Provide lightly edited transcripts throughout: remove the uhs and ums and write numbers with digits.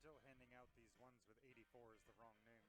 Still handing out these ones with 84 is the wrong name.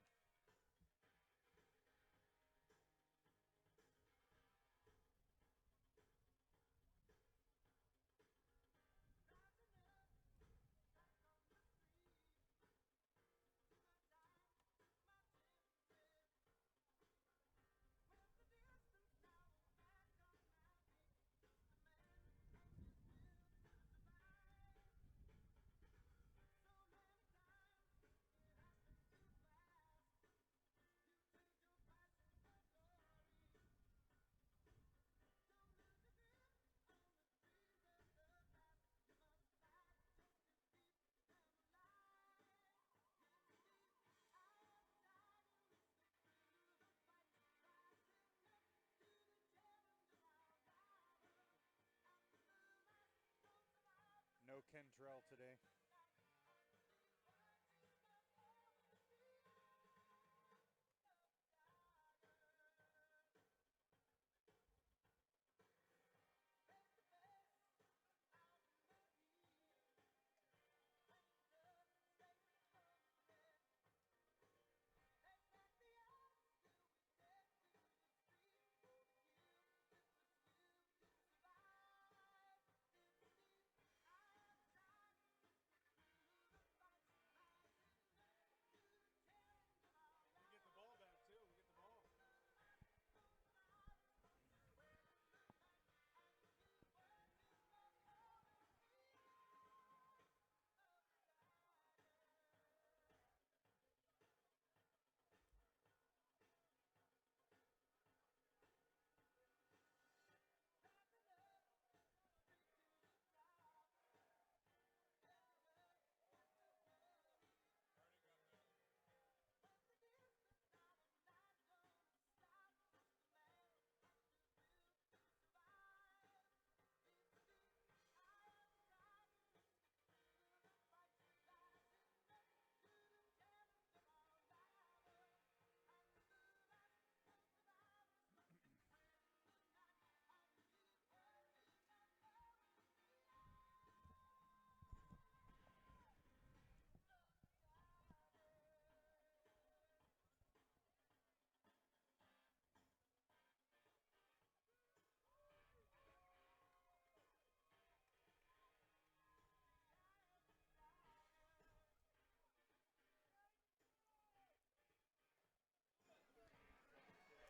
No Kendrell today.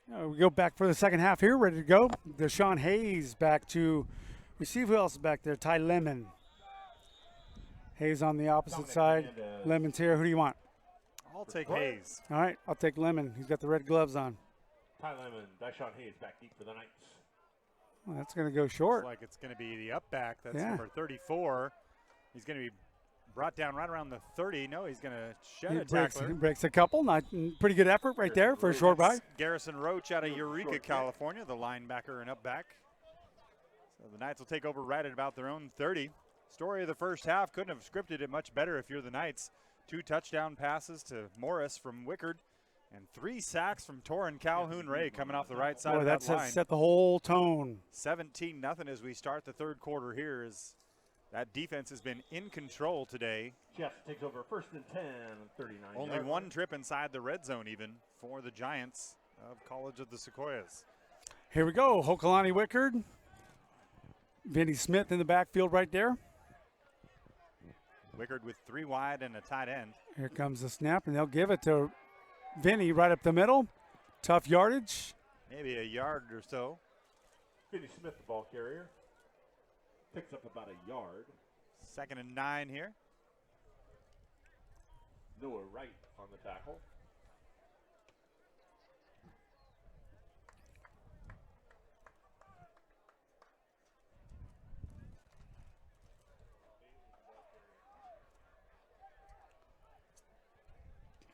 We go back for the second half here, ready to go. Deshaun Hayes back to receive. Who else is back there? Ty Lemon. Hayes on the opposite side. Lemon's here. Who do you want? I'll take Hayes. All right, I'll take Lemon. He's got the red gloves on. Ty Lemon, Deshaun Hayes back deep for the Knights. Well, that's going to go short. Looks like it's going to be the up back. That's number 34. He's going to be brought down right around the 30. No, he's going to shed a tackler. He breaks a couple. Not pretty good effort right there for a short buy. Garrison Roach out of Eureka, California, the linebacker and up back. So the Knights will take over right at about their own 30. Story of the first half. Couldn't have scripted it much better if you're the Knights. 2 touchdown passes to Morris from Wickard and 3 sacks from Torrin Calhoun-Ray coming off the right side of that line. That set the whole tone. 17-0 as we start the third quarter here. As that defense has been in control today. Shasta takes over first and 10, 39. Only one trip inside the red zone even for the Giants of College of the Sequoias. Here we go. Hokalani Wickard. Vinny Smith in the backfield right there. Wickard with 3 wide and a tight end. Here comes the snap, and they'll give it to Vinny right up the middle. Tough yardage. Maybe a yard or so. Vinny Smith, the ball carrier. Picks up about a yard. 2nd and 9 here. Noah Wright on the tackle.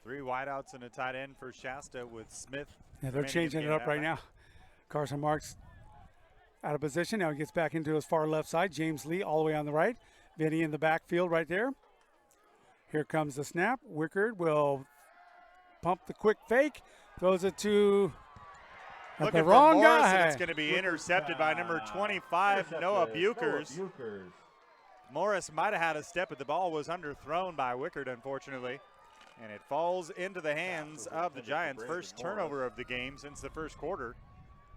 Three wideouts and a tight end for Shasta with Smith. Yeah, they're changing it up right now. Carson Marks out of position. Now he gets back into his far left side. James Lee all the way on the right. Vinny in the backfield right there. Here comes the snap. Wickard will pump the quick fake. Throws it to the wrong guy. It's going to be intercepted by number 25, Noah Bukers. Morris might have had a step, but the ball was underthrown by Wickard, unfortunately. And it falls into the hands of the Giants. First turnover of the game since the first quarter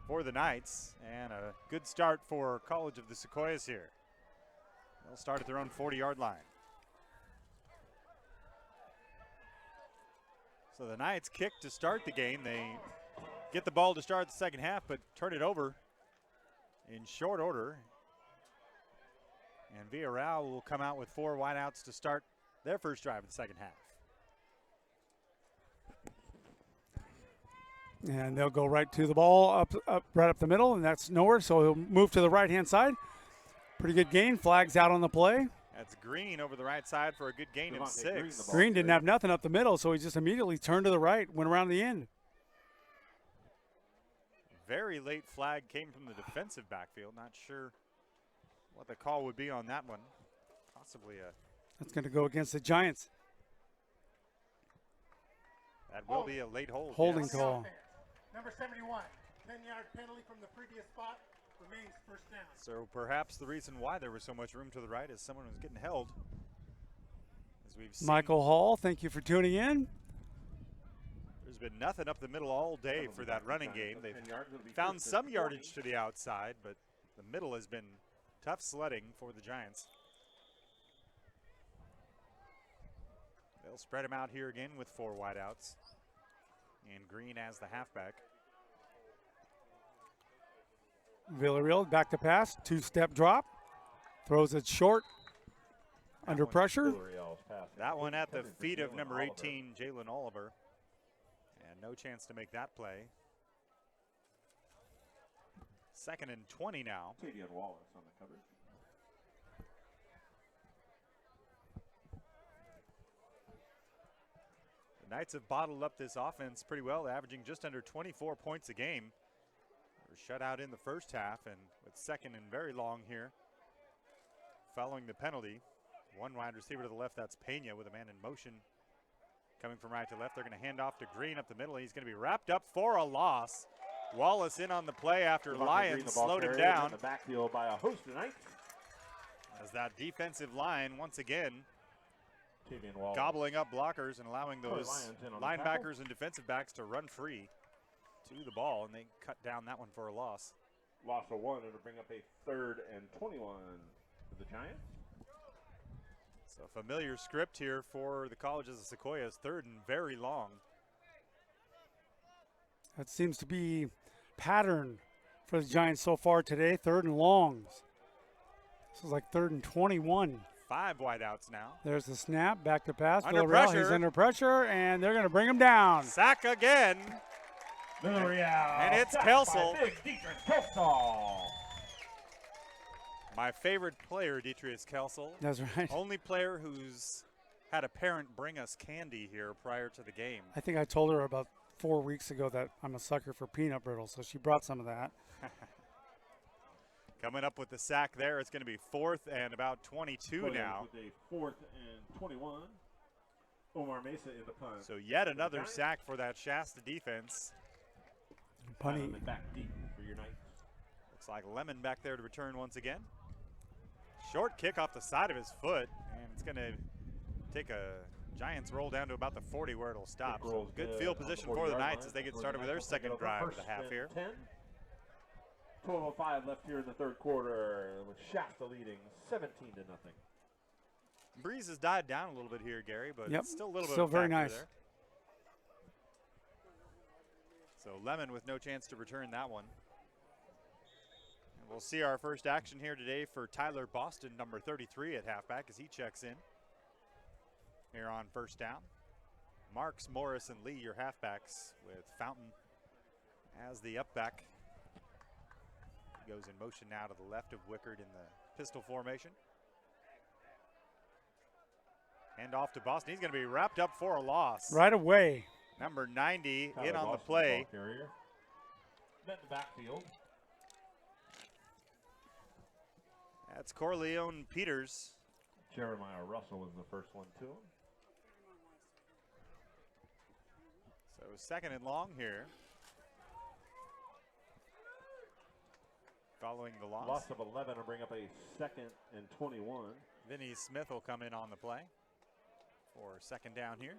for the Knights. And a good start for College of the Sequoias here. They'll start at their own 40-yard line. So the Knights kick to start the game. They get the ball to start the second half, but turn it over in short order. And Villarreal will come out with 4 wideouts to start their first drive of the second half. And they'll go right to the ball, right up the middle, and that's nowhere. So he'll move to the right-hand side. Pretty good gain. Flags out on the play. That's Green over the right side for a good gain of 6. Green didn't have nothing up the middle, so he just immediately turned to the right, went around the end. Very late flag came from the defensive backfield. Not sure what the call would be on that one. Possibly a... That's going to go against the Giants. That will be a late hold. Holding yes. call. Number 71, 10-yard penalty from the previous spot, remains first down. So perhaps the reason why there was so much room to the right is someone was getting held. As we've seen, Michael Hall, thank you for tuning in. there's been nothing up the middle all day for that running game. They've found some yardage to the outside, but the middle has been tough sledding for the Giants. They'll spread him out here again with 4 wideouts. And Green as the halfback. Villarreal back to pass, 2-step drop. Throws it short, under pressure. That one at the feet of number 18, Jalen Oliver. And no chance to make that play. 2nd and 20 now. Tavion Wallace on the coverage. The Knights have bottled up this offense pretty well, averaging just under 24 points a game. They were shut out in the first half, and with 2nd and very long here, following the penalty. 1 wide receiver to the left, that's Pena with a man in motion. Coming from right to left, they're going to hand off to Green up the middle. He's going to be wrapped up for a loss. Wallace in on the play after Lyons slowed him down. In the backfield by a host tonight. As that defensive line once again Tavion gobbling up blockers and allowing those Lyons in on the linebackers and defensive backs to run free to the ball, and they cut down that one for a loss. Loss of 1, it'll bring up a 3rd and 21 for the Giants. So familiar script here for the Colleges of Sequoias, 3rd and very long. That seems to be pattern for the Giants so far today, 3rd and longs. This is like 3rd and 21. 5 wideouts now. There's the snap, back to pass. Under Villarreal, pressure. he's under pressure, and they're going to bring him down. Sack again. Villarreal. And it's sacked Kelsel. by Big Dietrich Kelsel. My favorite player, Detrius Kelsel. That's right. Only player who's had a parent bring us candy here prior to the game. I think I told her about 4 weeks ago that I'm a sucker for peanut brittle, so she brought some of that. Coming up with the sack there, it's going to be 4th and about 22 now. With a 4th and 21. Omar Mesa in the punt. So yet another sack for that Shasta defense. Punny. Back deep for your Knights. Looks like Lemon back there to return once again. Short kick off the side of his foot, and it's going to take a Giants roll down to about the 40 where it'll stop. So good field position for the Knights as they get started with their second drive of the half here. 12:05 left here in the 3rd quarter, with Shasta leading 17-0. Breeze has died down a little bit here, Gary, but Yep. it's still a little bit Still of a very factor nice. there. So Lemon with no chance to return that one. And we'll see our first action here today for Tyler Boston, number 33 at halfback, as he checks in here on first down. Marks, Morris, and Lee, your halfbacks, with Fountain as the up back. He goes in motion now to the left of Wickard in the pistol formation. Hand off to Boston. He's going to be wrapped up for a loss. Right away. Number 90 Tyler in on the Boston, play. ball carrier. Then the backfield. That's Corleone Peters. Jeremiah Russell was the first one to him. So 2nd and long here. following the loss. Loss of 11 will bring up a 2nd and 21. Vinny Smith will come in on the play for 2nd down here.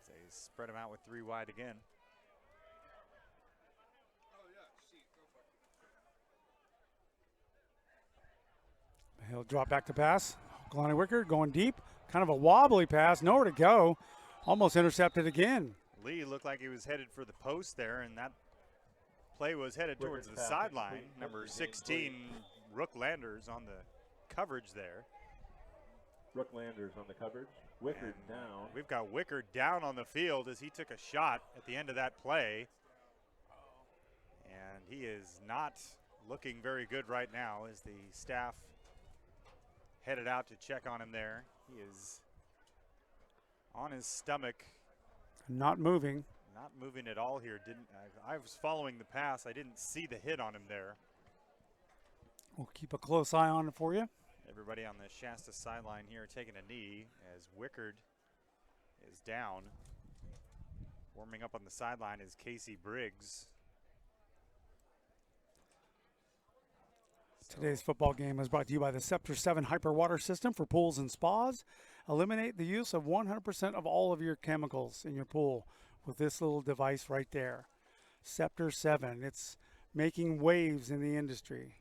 They spread him out with 3 wide again. He'll drop back to pass. Kalani Wickard going deep. Kind of a wobbly pass. Nowhere to go. Almost intercepted again. Lee looked like he was headed for the post there, and that play was headed towards the sideline. Number 16, Rook Landers on the coverage there. Rook Landers on the coverage. Wickard down. We've got Wickard down on the field as he took a shot at the end of that play. And he is not looking very good right now as the staff headed out to check on him there. He is on his stomach. Not moving. Not moving at all here. I was following the pass. I didn't see the hit on him there. We'll keep a close eye on it for you. Everybody on the Shasta sideline here taking a knee as Wickard is down. Warming up on the sideline is Casey Briggs. Today's football game is brought to you by the Scepter 7 Hyper Water System for pools and spas. Eliminate the use of 100% of all of your chemicals in your pool with this little device right there. Scepter 7. It's making waves in the industry.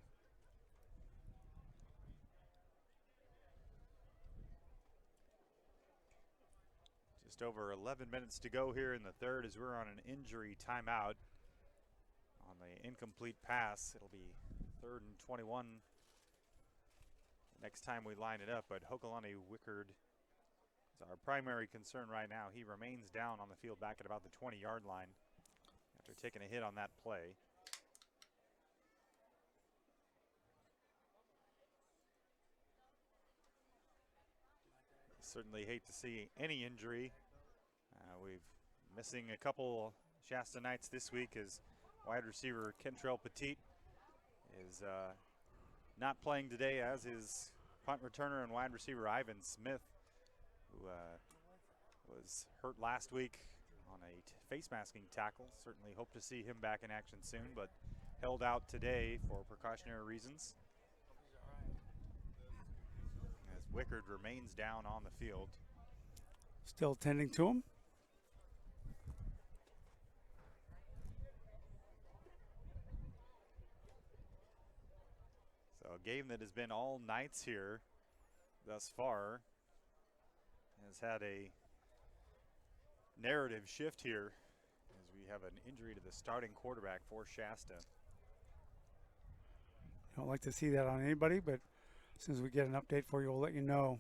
Just over 11 minutes to go here in the third as we're on an injury timeout. On the incomplete pass, it'll be 3rd and 21 next time we line it up, but Hokalani Wickard is our primary concern right now. He remains down on the field back at about the 20-yard line after taking a hit on that play. Certainly hate to see any injury. We've missing a couple Shasta Knights this week as wide receiver Kentrell Petit is not playing today, as is punt returner and wide receiver Ivan Smith, who was hurt last week on a face masking tackle. Certainly hope to see him back in action soon, but held out today for precautionary reasons. As Wickard remains down on the field. Still tending to him. A game that has been all nights here thus far has had a narrative shift here as we have an injury to the starting quarterback for Shasta. I don't like to see that on anybody, but as soon as we get an update for you, we'll let you know.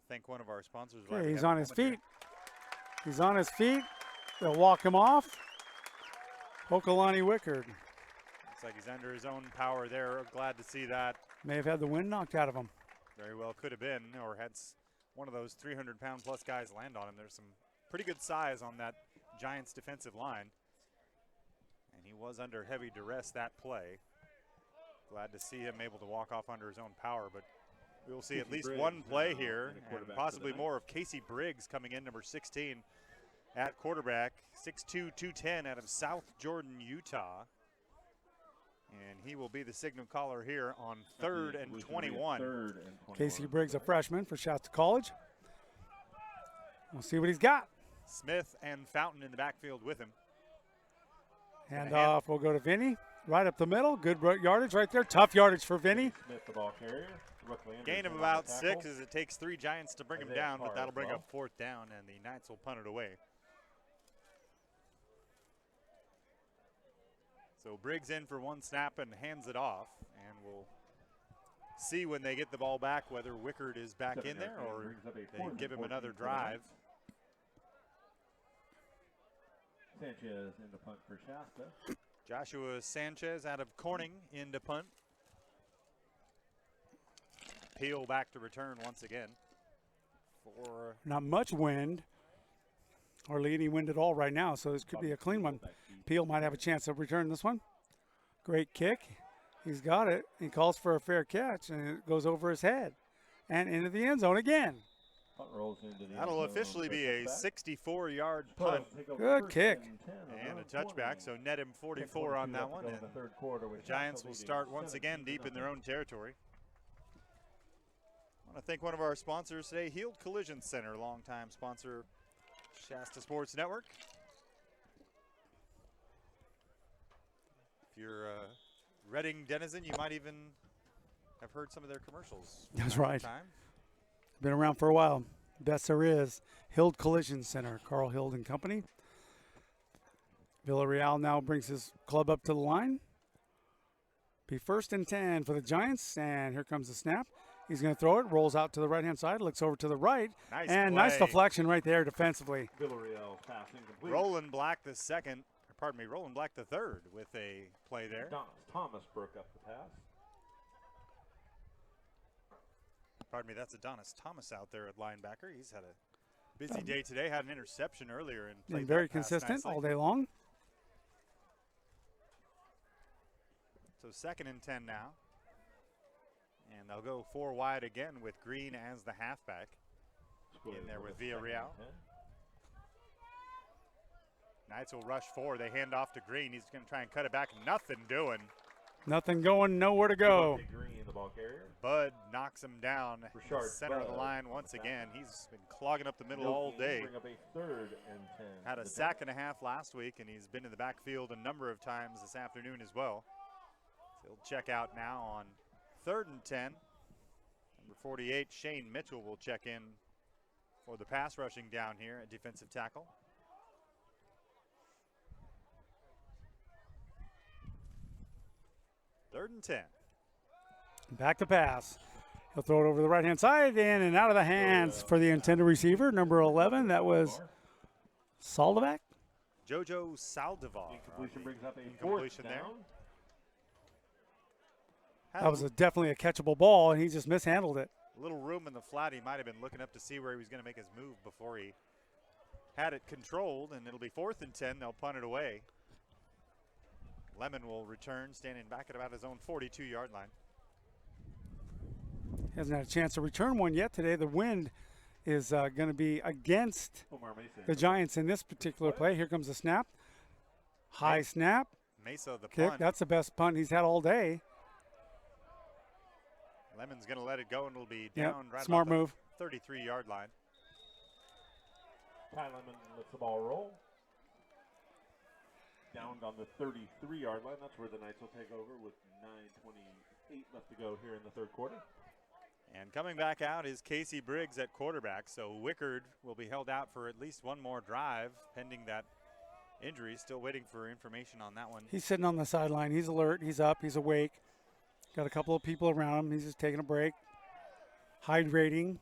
Thank one of our sponsors. Okay, he's on his feet. He's on his feet. They'll walk him off. Hokalani Wickard. Looks like he's under his own power there. Glad to see that. May have had the wind knocked out of him. Very well could have been, or had one of those 300-pound plus guys land on him. There's some pretty good size on that Giants defensive line. And he was under heavy duress that play. Glad to see him able to walk off under his own power, but we'll see at least one play here, and possibly more of Casey Briggs coming in, number 16 at quarterback, 6'2", 210 out of South Jordan, Utah. And he will be the signal caller here on 3rd and 21. Casey Briggs, a freshman for Shasta College. We'll see what he's got. Smith and Fountain in the backfield with him. Handoff will go to Vinny. Right up the middle. Good yardage right there. Tough yardage for Vinny. Smith, the ball carrier. Gain of about 6 as it takes 3 Giants to bring him down, but that'll bring up 4th down, and the Knights will punt it away. So Briggs in for 1 snap and hands it off, and we'll see when they get the ball back whether Wickard is back in there or they give him another drive. Sanchez in the punt for Shasta. Joshua Sanchez out of Corning in to punt. Peel back to return once again. For not much wind, hardly any wind at all right now, so this could be a clean one. Peel might have a chance to return this one. Great kick. He's got it. He calls for a fair catch, and it goes over his head. and into the end zone again. Punt rolls into the That'll end zone. officially be a Touchback. 64-yard punt Take over Good first kick. and 10 on and a down touchback, 20. so net him 44 on that one. And The third quarter the with Giants Shasta will leading start once again 17-0. deep in their own territory. I want to thank one of our sponsors today, Heald Collision Center, longtime sponsor, Shasta Sports Network. If you're a Reading denizen, you might even have heard some of their commercials. from That's time to right. time. Been around for a while. Best there is. Hild Collision Center, Carl Hild and Company. Villarreal now brings his club up to the line. Be 1st and 10 for the Giants, and here comes the snap. He's going to throw it, rolls out to the right-hand side, looks over to the right, Nice and nice play. deflection right there defensively. Villarreal passing complete. Roland Black the second, or pardon me, Roland Black the third with a play there. Thomas broke up the pass. Pardon me, that's Adonis Thomas out there at linebacker. He's had a busy day today, had an interception earlier and played And very that pass consistent nicely. all day long. So 2nd and 10 now. And they'll go 4 wide again with Green as the halfback. In there with Villarreal. Knights will rush 4. They hand off to Green. He's going to try and cut it back. Nothing doing. Nothing going, nowhere to go. Green, the ball carrier. Bud knocks him down. Richard Center of the Bud line once again. He's been clogging up the middle all day. Bring up a 3rd and 10. Had a sack and a half last week, and he's been in the backfield a number of times this afternoon as well. So he'll check out now on 3rd and 10. Number 48, Shane Mitchell, will check in for the pass rushing down here at defensive tackle. Third and 10. Back to pass. He'll throw it over the right-hand side, in and out of the hands for the intended receiver, number 11. That was Saldovac. Jojo Saldivar. Incompletion brings up a Incompletion 4th there. down. That was definitely a catchable ball, and he just mishandled it. A little room in the flat. He might have been looking up to see where he was going to make his move before he had it controlled, and it'll be 4th and 10. They'll punt it away. Lemon will return, standing back at about his own 42-yard line. He hasn't had a chance to return one yet today. The wind is going to be against Omar Mason. the Giants in this particular play. Here comes the snap. High snap. Mesa, the Kick. punt. That's the best punt he's had all day. Lemon's going to let it go, and it'll be Yep, down right smart about move. the 33-yard line. Ty Lemon lets the ball roll. Down on the 33-yard line. That's where the Knights will take over with 9:28 left to go here in the third quarter. And coming back out is Casey Briggs at quarterback. So Wickard will be held out for at least one more drive, pending that injury. Still waiting for information on that one. He's sitting on the sideline. He's alert. He's up. He's awake. Got a couple of people around him. He's just taking a break. Hydrating.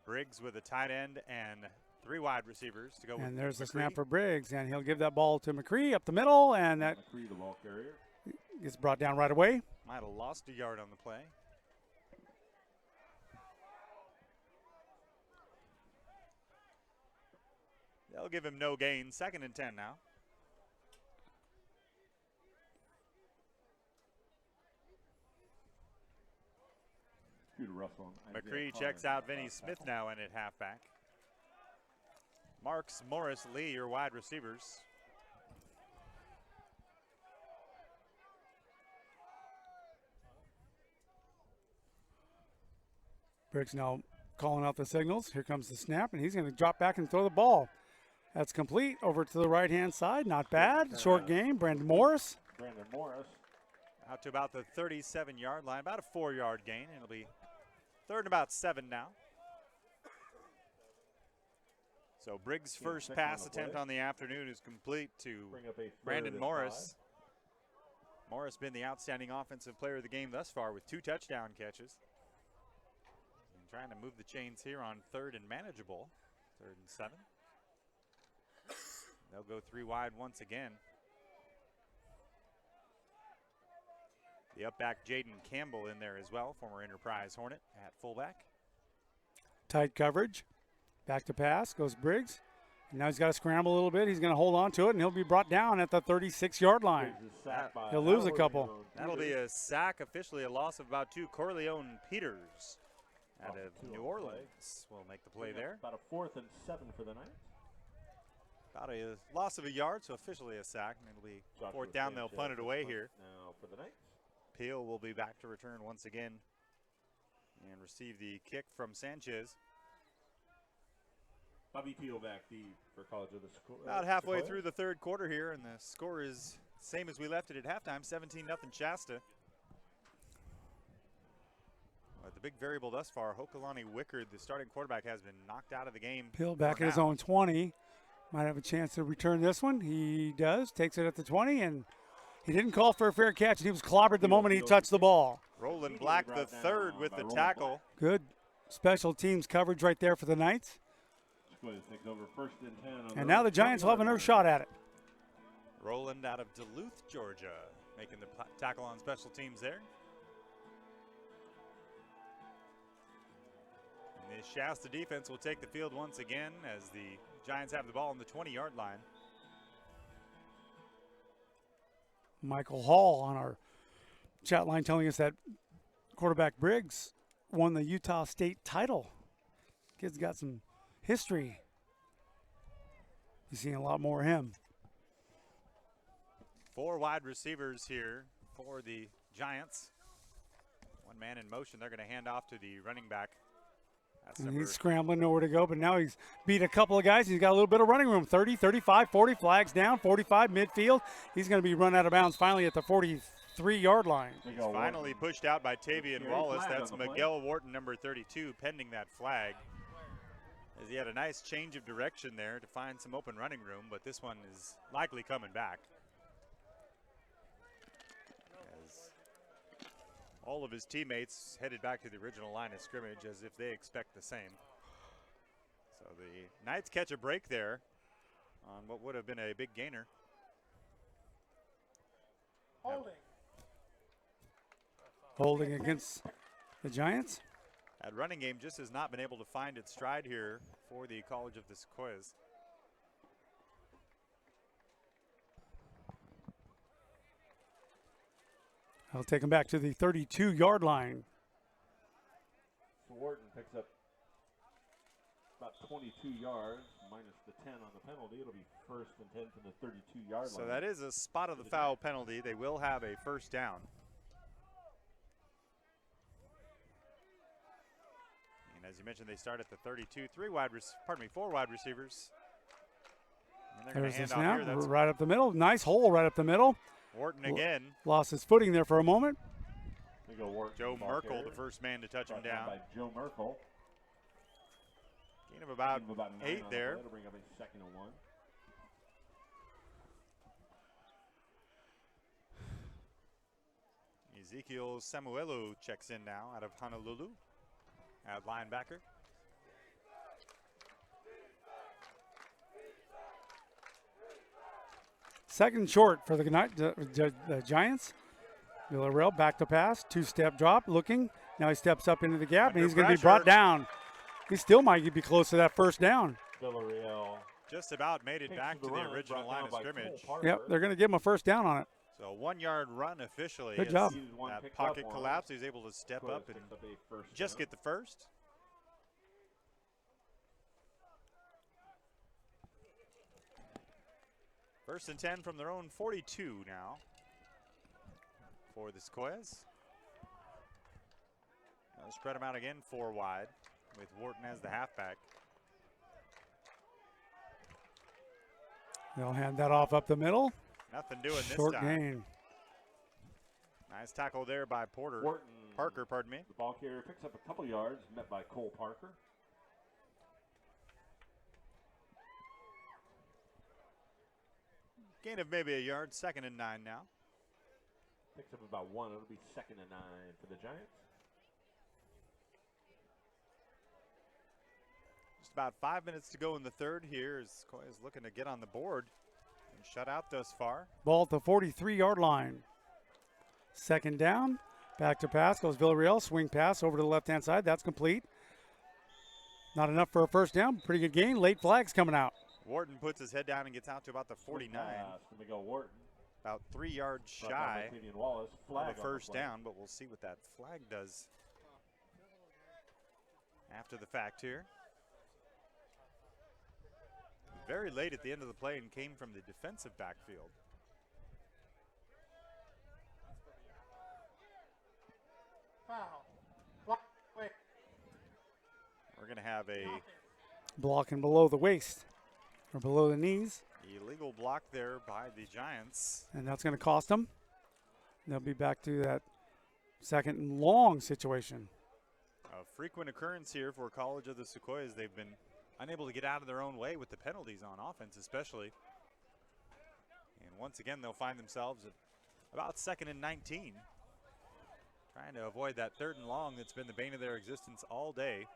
Briggs with a tight end and 3 wide receivers to go with. And there's the McCree. snap for Briggs. And he'll give that ball to McCree up the middle. And that McCree, the ball carrier. gets brought down right away. Might have lost a yard on the play. They'll give him no gain. 2nd and 10 now. Scooter Russell. and Isaiah McCree Carter checks in out the Vinny left Smith tackle. now in at halfback. Marks, Morris, Lee, your wide receivers. Briggs now calling out the signals. Here comes the snap, and he's going to drop back and throw the ball. That's complete. Over to the right-hand side. Not bad. Short game. Brandon Morris. Brandon Morris. Out to about the 37-yard line, about a 4-yard gain. It'll be 3rd and about 7 now. So Briggs' first 6 pass on the attempt play. on the afternoon is complete to Bring up a 3rd Brandon and Morris. Morris been the outstanding offensive player of the game thus far with 2 touchdown catches. And trying to move the chains here on 3rd and manageable. 3rd and 7. They'll go 3 wide once again. The up back Jaden Campbell in there as well, former Enterprise Hornet at fullback. Tight coverage. Back to pass. Goes Briggs. And now he's got to scramble a little bit. He's going to hold on to it, and he'll be brought down at the 36-yard line. Briggs is sacked by He'll lose a Howard couple. Leone That'll be Peters. a sack, officially a loss of about 2. Corleone Peters out of New Orleans will make the play there. About a 4th and 7 for the Knights. About a loss of a yard, so officially a sack. And it'll be Joshua 4th down. They'll Sanchez punt it away here. Now for the Knights. Peel will be back to return once again and receive the kick from Sanchez. Bobby Peel back for College of the About halfway Sequoias. through the third quarter here, and the score is same as we left it at halftime, 17-0 Shasta. The big variable thus far, Hokalani Wickard, the starting quarterback, has been knocked out of the game. Peel back for at his now. own 20. Might have a chance to return this one. He does. Takes it at the 20, and he didn't call for a fair catch, and he was clobbered the moment he touched the ball. Roland Black, the third, with the tackle. Good special teams coverage right there for the Knights. Sequoias takes over 1st and 10. On And now the Giants will have another shot at it. Roland out of Duluth, Georgia, making the tackle on special teams there. And the Shasta defense will take the field once again as the Giants have the ball on the 20-yard line. Michael Hall on our chat line telling us that quarterback Briggs won the Utah State title. Kid's got some history. You're seeing a lot more of him. 4 wide receivers here for the Giants. One man in motion. They're going to hand off to the running back. That's And number he's scrambling, nowhere to go, but now he's beat a couple of guys. He's got a little bit of running room. 30, 35, 40, flags down, 45, midfield. He's going to be run out of bounds finally at the 43-yard line. He's finally pushed out by Tavian Wallace. That's Miguel Wharton, number 32, pending that flag. As he had a nice change of direction there to find some open running room, but this one is likely coming back. As all of his teammates headed back to the original line of scrimmage as if they expect the same. So the Knights catch a break there on what would have been a big gainer. Holding. Holding against the Giants. That running game just has not been able to find its stride here for the College of the Sequoias. I'll take him back to the 32-yard line. So Wharton picks up about 22 yards, minus the 10 on the penalty. It'll be 1st and 10 from the 32-yard line. So that is a spot of the foul penalty. They will have a 1st down. And as you mentioned, they start at the 32. 4 wide receivers. And they're going There's to the hand off here. snap, That's right up the middle. Nice hole right up the middle. Wharton again. Lost his footing there for a moment. They go Wharton, Joe ball Merkel, carrier. the first man to touch him Brought down down. by Joe Merkel. Gain of about Gain of about 9 8 on the there. play. It'll bring up a 2nd and 1. Ezekiel Samuelu checks in now out of Honolulu at linebacker. Second short for the Giants. Villarreal back to pass, 2-step drop, looking. Now he steps up into the gap, and he's going to be brought down. He still might be close to that 1st down. Villarreal just about made it back to the original line of scrimmage. Yep, they're going to give him a 1st down on it. So a 1-yard run officially. Good job. That pocket collapse, he's able to step up and just get the 1st. First and 10 from their own 42 now for the Sequoias. They'll spread them out again 4 wide with Wharton as the halfback. They'll hand that off up the middle. Nothing doing this Short time. gain. Nice tackle there by Parker, pardon me. The ball carrier picks up a couple yards, met by Cole Parker. Gain of maybe a yard, 2nd and 9 now. Picks up about 1. It'll be 2nd and 9 for the Giants. Just about 5 minutes to go in the third here as Sequoias looking to get on the board and shut out thus far. Ball at the 43-yard line. 2nd down. Back to pass goes Villarreal. Swing pass over to the left-hand side. That's complete. Not enough for a 1st down. Pretty good gain. Late flags coming out. Wharton puts his head down and gets out to about the 49. Miguel Wharton. About 3 yards shy Wallace, of a 1st down, but we'll see what that flag does. after the fact here. Very late at the end of the play and came from the defensive backfield. Foul. Block. Wait. We're going to have a Blocking below the waist or below the knees. illegal block there by the Giants. And that's going to cost them. They'll be back to that second and long situation. A frequent occurrence here for College of the Sequoias. They've been unable to get out of their own way with the penalties on offense especially. And once again, they'll find themselves at about 2nd and 19. Trying to avoid that 3rd and long that's been the bane of their existence all day.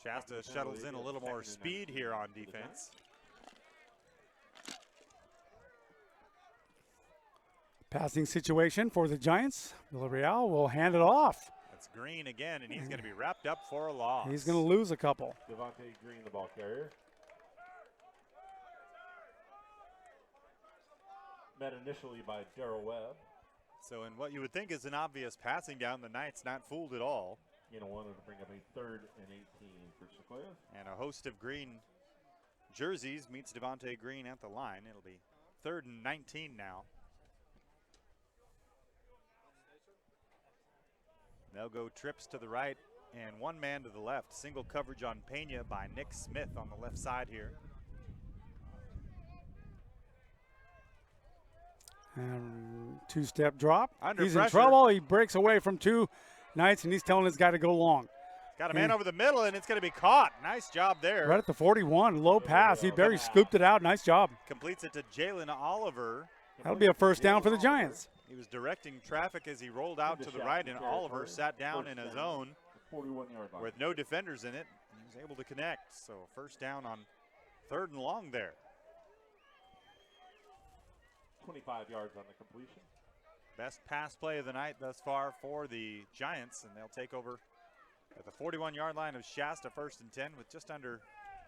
Shasta shuttles in a little more speed here on defense. Passing situation for the Giants. Villarreal will hand it off. That's Green again, and he's going to be wrapped up for a loss. He's going to lose a couple. Devontae Green, the ball carrier. Met initially by Darrell Webb. So in what you would think is an obvious passing down, the Knights not fooled at all. Wanted to bring up a 3rd and 18 for Sequoias. And a host of green jerseys meets Devontae Green at the line. It'll be 3rd and 19 now. They'll go trips to the right and one man to the left. Single coverage on Pena by Nick Smith on the left side here. And two-step drop. Under he's pressure. in trouble. He breaks away from 2 Knights, and he's telling his guy to go long. Got a man over the middle, and it's going to be caught. Nice job there. Right at the 41, low pass. He barely scooped it out. Nice job. Completes it to Jalen Oliver. That'll be a first down for the Giants. He was directing traffic as he rolled out to the right, and Oliver sat down in his own 41-yard line. with no defenders in it. He was able to connect. So first down on 3rd and long there. 25 yards on the completion. Best pass play of the night thus far for the Giants, and they'll take over at the 41-yard line of Shasta, 1st and 10 with just under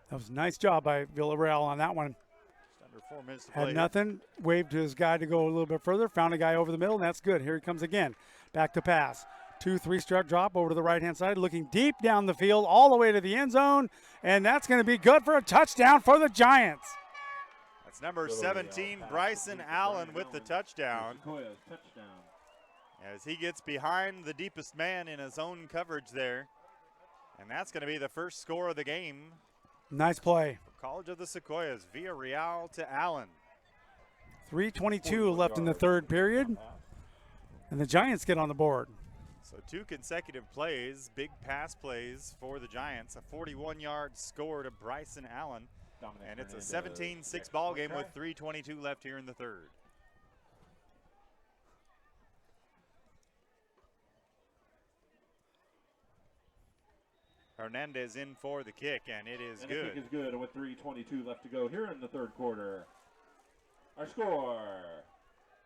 That was a nice job by Villarreal on that one. 4 minutes to play. Had nothing, waved to his guy to go a little bit further, found a guy over the middle, and that's good. Here he comes again. Back to pass. 2-3 step drop over to the right-hand side, looking deep down the field all the way to the end zone, and that's going to be good for a touchdown for the Giants. That's number 17, Bryson Allen with the touchdown. Sequoias touchdown. As he gets behind the deepest man in his own coverage there. And that's going to be the first score of the game. Nice play. College of the Sequoias, Villarreal to Allen. 3:22 left in the 3rd period, and the Giants get on the board. So 2 consecutive plays, big pass plays for the Giants. A 41-yard score to Bryson Allen. And it's a 17-6 ball game with 3:22 left here in the 3rd. Hernandez in for the kick, and it is good. The kick is good with 3:22 left to go here in the 3rd quarter. Our score,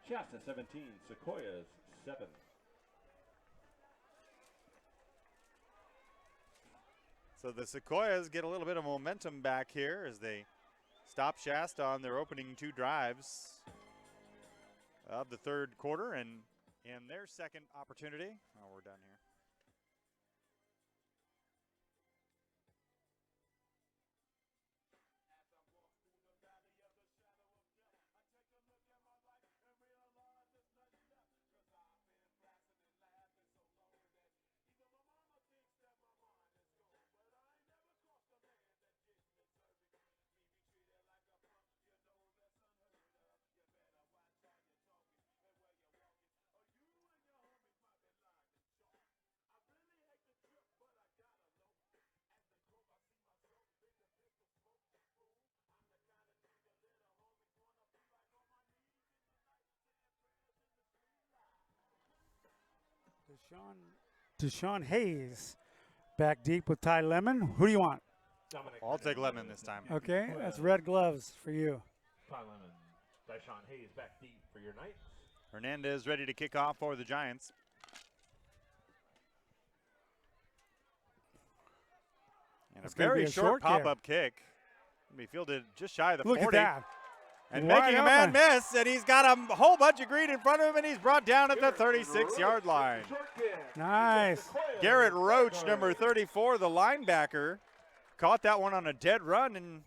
Shasta 17, Sequoias 7. So the Sequoias get a little bit of momentum back here as they stop Shasta on their opening 2 drives of the 3rd quarter, and in their second opportunity, we're done here. Deshaun Hayes back deep with Ty Lemon. Who do you want? I'll take Lemon this time. Okay, that's red gloves for you. Ty Lemon, Deshaun Hayes back deep for your Knights. Hernandez ready to kick off for the Giants. And It's a gonna be very a short short kick. pop-up kick. Be fielded just shy of the Look 40. at that. And Wide making a man open. miss, and he's got a whole bunch of green in front of him, and he's brought down at the 36-yard line. Nice. Garrett Roach, number 34, the linebacker, caught that one on a dead run and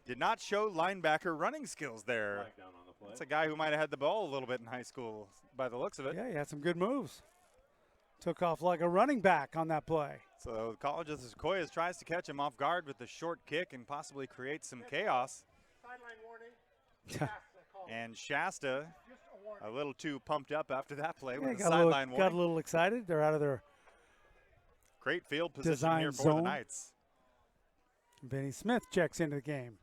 did not show linebacker running skills there. That's a guy who might have had the ball a little bit in high school by the looks of it. Yeah, he had some good moves. Took off like a running back on that play. So the College of the Sequoias tries to catch him off guard with the short kick and possibly create some chaos. Sideline warning. Shasta called. And Shasta, Just a warning. a little too pumped up after that play Yeah, with the got a little- sideline got warning. a little excited. They're out of their Great field position design here for zone. the Knights. Vinny Smith checks into the game.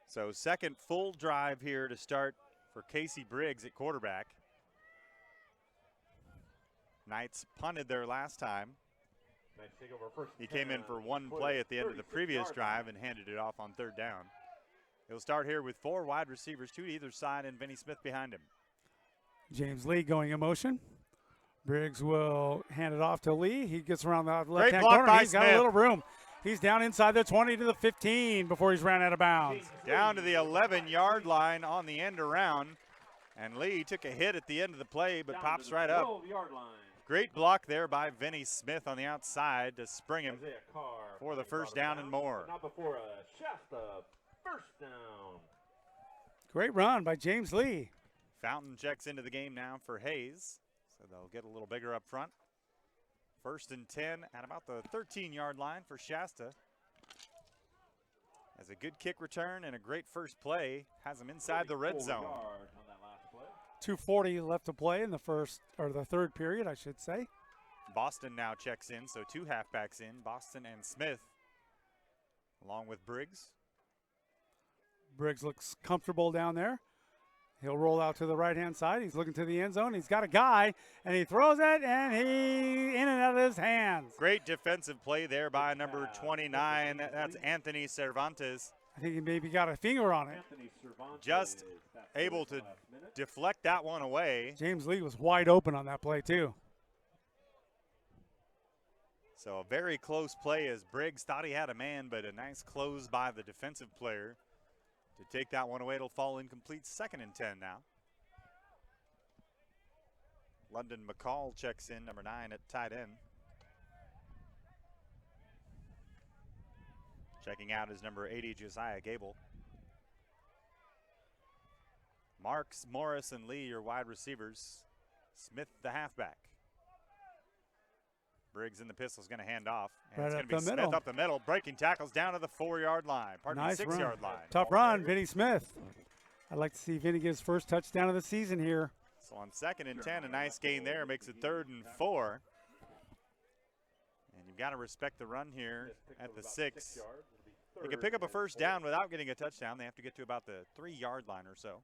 So second full drive here to start for Casey Briggs at quarterback. Knights punted their last time. He came in for one play at the end of the previous drive and handed it off on third down. He'll start here with 4 wide receivers, 2 to either side, and Vinny Smith behind him. James Lee going in motion. Briggs will hand it off to Lee. He gets around the Great left-hand block corner. by He's got Smith. a little room. He's down inside the 20 to the 15 before he's ran out of bounds. Down to the 11-yard line on the end around. And Lee took a hit at the end of the play, but pops right up. Great block there by Vinny Smith on the outside to spring him for the first down and more. Not before a Shasta first down. Great run by James Lee. Fountain checks into the game now for Hayes, so they'll get a little bigger up front. First and 10 at about the 13-yard line for Shasta. As a good kick return and a great first play has him inside the red zone. 2:40 left to play in the third period, I should say. Boston now checks in, so 2 halfbacks in, Boston and Smith, along with Briggs. Briggs looks comfortable down there. He'll roll out to the right-hand side. He's looking to the end zone. He's got a guy, and he throws it, and he in and out of his hands. Great defensive play there by number 29. That's Anthony Cervantes. I think he maybe got a finger on it. Just able to deflect that one away. James Lee was wide open on that play, too. So a very close play as Briggs thought he had a man, but a nice close by the defensive player to take that one away. It'll fall incomplete. Second and 10 now. London McCall checks in, number 9 at tight end. Checking out is number 80, Josiah Gable. Marks, Morris, and Lee are wide receivers. Smith, the halfback. Briggs in the pistol is going to hand off. And Right it's going up to be the Smith middle. up the middle, breaking tackles down to the 4-yard line. Nice run. 6-yard line. Tough run, Vinny Smith. I'd like to see Vinny get his first touchdown of the season here. So on second and 10, a nice gain there. Makes it 3rd and 4. And you've got to respect the run here at the 6. They can pick up a first down without getting a touchdown. They have to get to about the 3-yard line or so.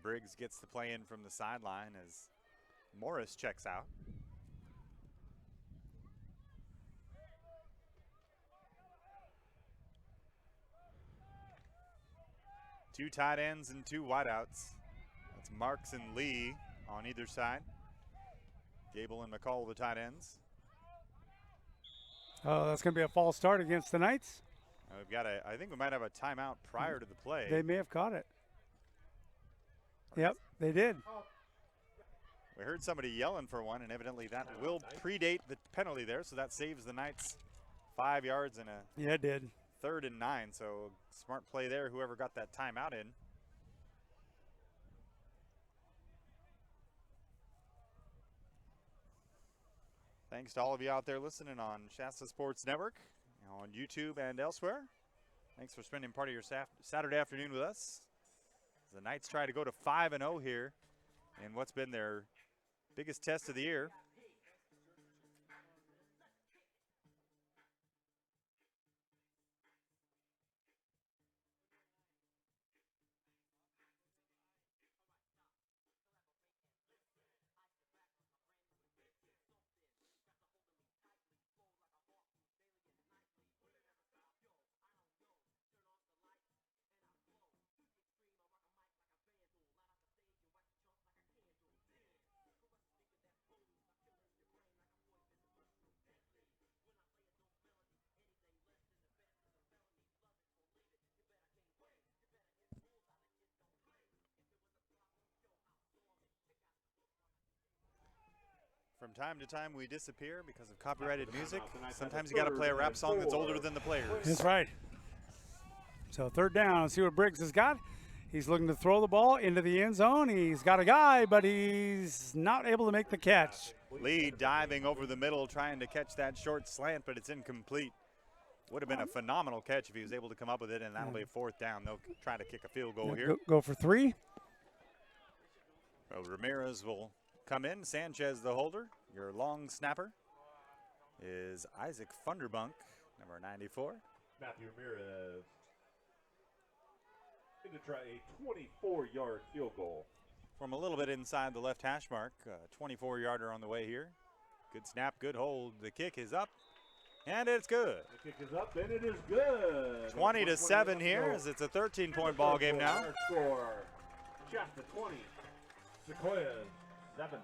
Briggs gets the play in from the sideline as Morris checks out. Two tight ends and 2 wideouts. That's Marks and Lee on either side. Gable and McCall, the tight ends. Oh, that's going to be a false start against the Knights. We've got I think we might have a timeout prior to the play. They may have caught it. Yep, they did. We heard somebody yelling for one, and evidently that will predate the penalty there, so that saves the Knights 5 yards and a Yeah, it did. 3rd and 9. So smart play there, whoever got that timeout in. Thanks to all of you out there listening on Shasta Sports Network, on YouTube and elsewhere. Thanks for spending part of your Saturday afternoon with us. The Knights try to go to 5-0 here in what's been their biggest test of the year. From time to time, we disappear because of copyrighted music. Sometimes you got to play a rap song that's older than the players. That's right. So 3rd down. Let's see what Briggs has got. He's looking to throw the ball into the end zone. He's got a guy, but he's not able to make the catch. Lee diving over the middle, trying to catch that short slant, but it's incomplete. Would have been a phenomenal catch if he was able to come up with it, and that'll be a 4th down. They'll try to kick a field goal here. Go for 3. So Ramirez will come in. Sanchez, the holder. Your long snapper is Isaac Funderbunk, number 94. Matthew Ramirez going to try a 24-yard field goal. From a little bit inside the left hash mark. 24-yarder on the way here. Good snap, good hold. The kick is up, and it's good. The kick is up, and it is good. 20-7 here, as it's a 13-point ball game now. Score, Shasta 20, Sequoias 7.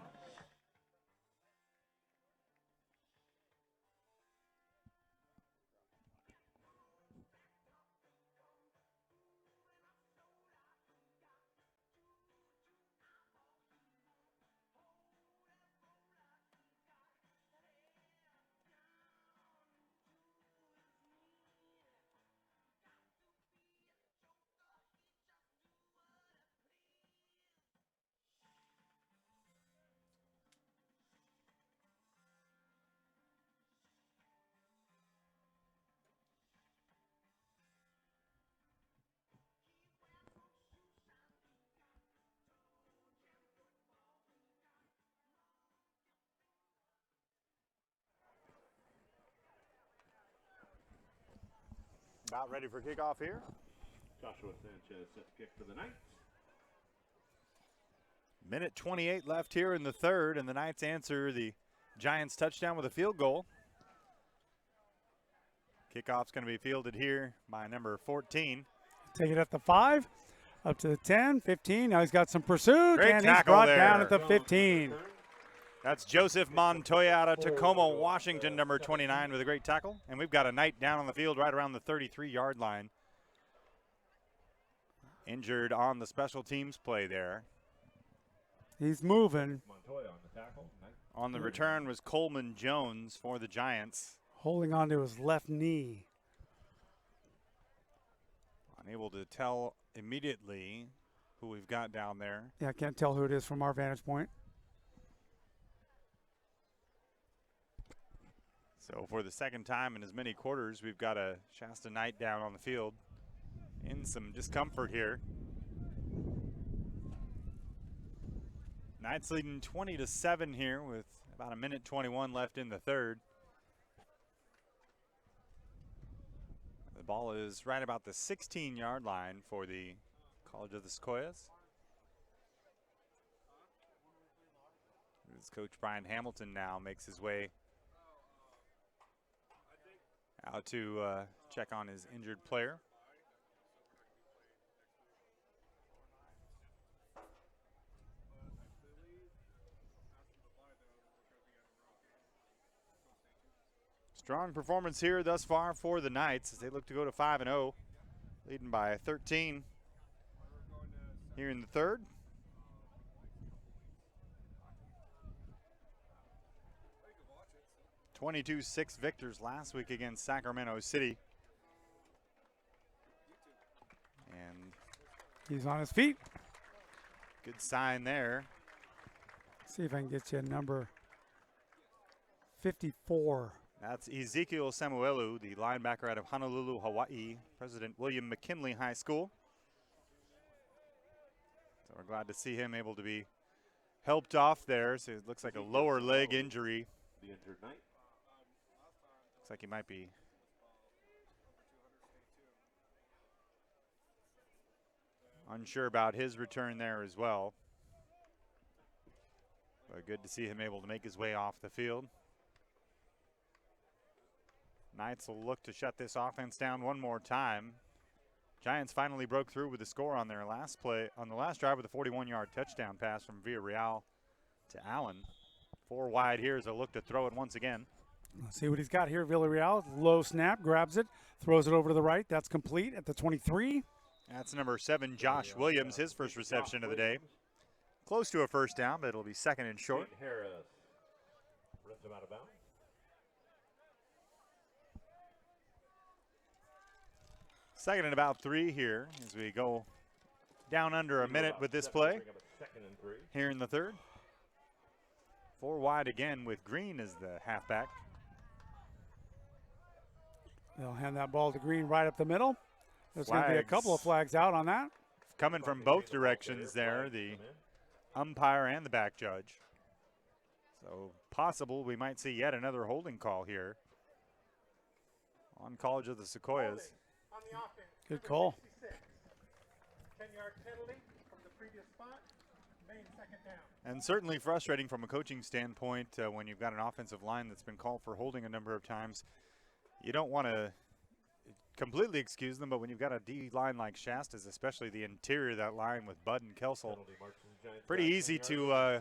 About ready for kickoff here. Joshua Sanchez set to kick for the Knights. Minute 28 left here in the 3rd, and the Knights answer the Giants touchdown with a field goal. Kickoff's going to be fielded here by number 14. Take it at the 5, up to the 10, 15. Now he's got some pursuit, Great and he's tackle brought there. down at the 15. That's Joseph Montoya out of Tacoma, Washington, number 29, with a great tackle. And we've got a Knight down on the field right around the 33-yard line. Injured on the special teams play there. He's moving. Montoya on the tackle. On the return was Coleman Jones for the Giants. Holding on to his left knee. Unable to tell immediately who we've got down there. Yeah, I can't tell who it is from our vantage point. So for the 2nd time in as many quarters, we've got a Shasta Knight down on the field in some discomfort here. Knights leading 20-7 here with about a minute 21 left in the 3rd. The ball is right about the 16-yard line for the College of the Sequoias. As Coach Brian Hamilton now makes his way out to check on his injured player. Strong performance here thus far for the Knights as they look to go to 5-0, leading by 13 here in the 3rd. (22-6) victors last week against Sacramento City. And He's on his feet. good sign there. See if I can get you a number 54. That's Ezekiel Samuelu, the linebacker out of Honolulu, Hawaii, President William McKinley High School. So we're glad to see him able to be helped off there. So it looks like a lower leg injury. The injured Knight. Looks like he might be unsure about his return there as well. But good to see him able to make his way off the field. Knights will look to shut this offense down one more time. Giants finally broke through with a score on their last play, on the last drive with a 41-yard touchdown pass from Villarreal to Allen. 4 wide here as a look to throw it once again. Let's see what he's got here. Villarreal, low snap, grabs it, throws it over to the right. That's complete at the 23. That's number 7, Josh Williams, his first reception of the day. Close to a first down, but it'll be 2nd and short. Harris. him out of bounds. Second and about 3 here as we go down under a minute with this play here in the third. 4 wide again with Green as the halfback. They'll hand that ball to Green right up the middle. There's going to be a couple of flags out on that. Coming from both directions there, the umpire and the back judge. So possible we might see yet another holding call here on College of the Sequoias. On the offense. Good call. 10-yard penalty from the previous spot. Main second down. And certainly frustrating from a coaching standpoint when you've got an offensive line that's been called for holding a number of times. You don't want to completely excuse them, but when you've got a D line like Shasta's, especially the interior of that line with Bud and Kelsel, pretty easy to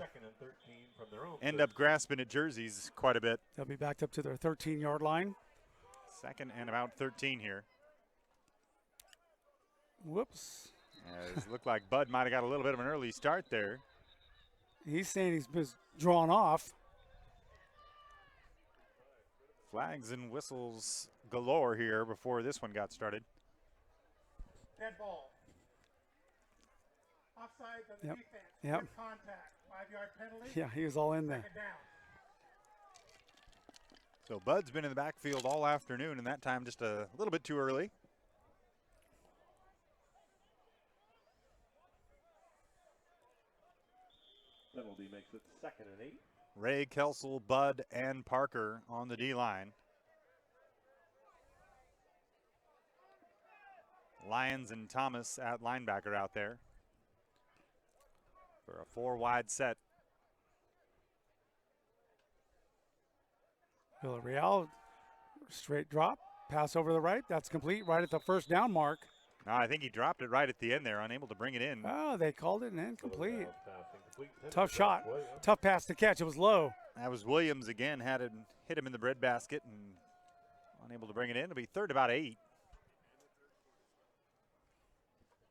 end up grasping at jerseys quite a bit. They'll be backed up to their 13-yard line. Second and about 13 here. Whoops. It looked like Bud might have got a little bit of an early start there. He's saying he's been drawn off. Flags and whistles galore here before this one got started. Dead ball. Offside on the Yep. defense. Yep. Good contact. 5-yard penalty. Yeah, he was all in there. Second down. So Bud's been in the backfield all afternoon, and that time just a little bit too early. Penalty makes it 2nd and 8. Ray, Kelsel, Bud, and Parker on the D-line. Lyons and Thomas at linebacker out there for a 4-wide set. Villarreal, straight drop, pass over the right. That's complete right at the first down mark. No, I think he dropped it right at the end there, unable to bring it in. Oh, they called it an incomplete. Tough shot. Tough pass to catch. It was low. That was Williams again, had it hit him in the breadbasket and unable to bring it in. It'll be 3rd about 8.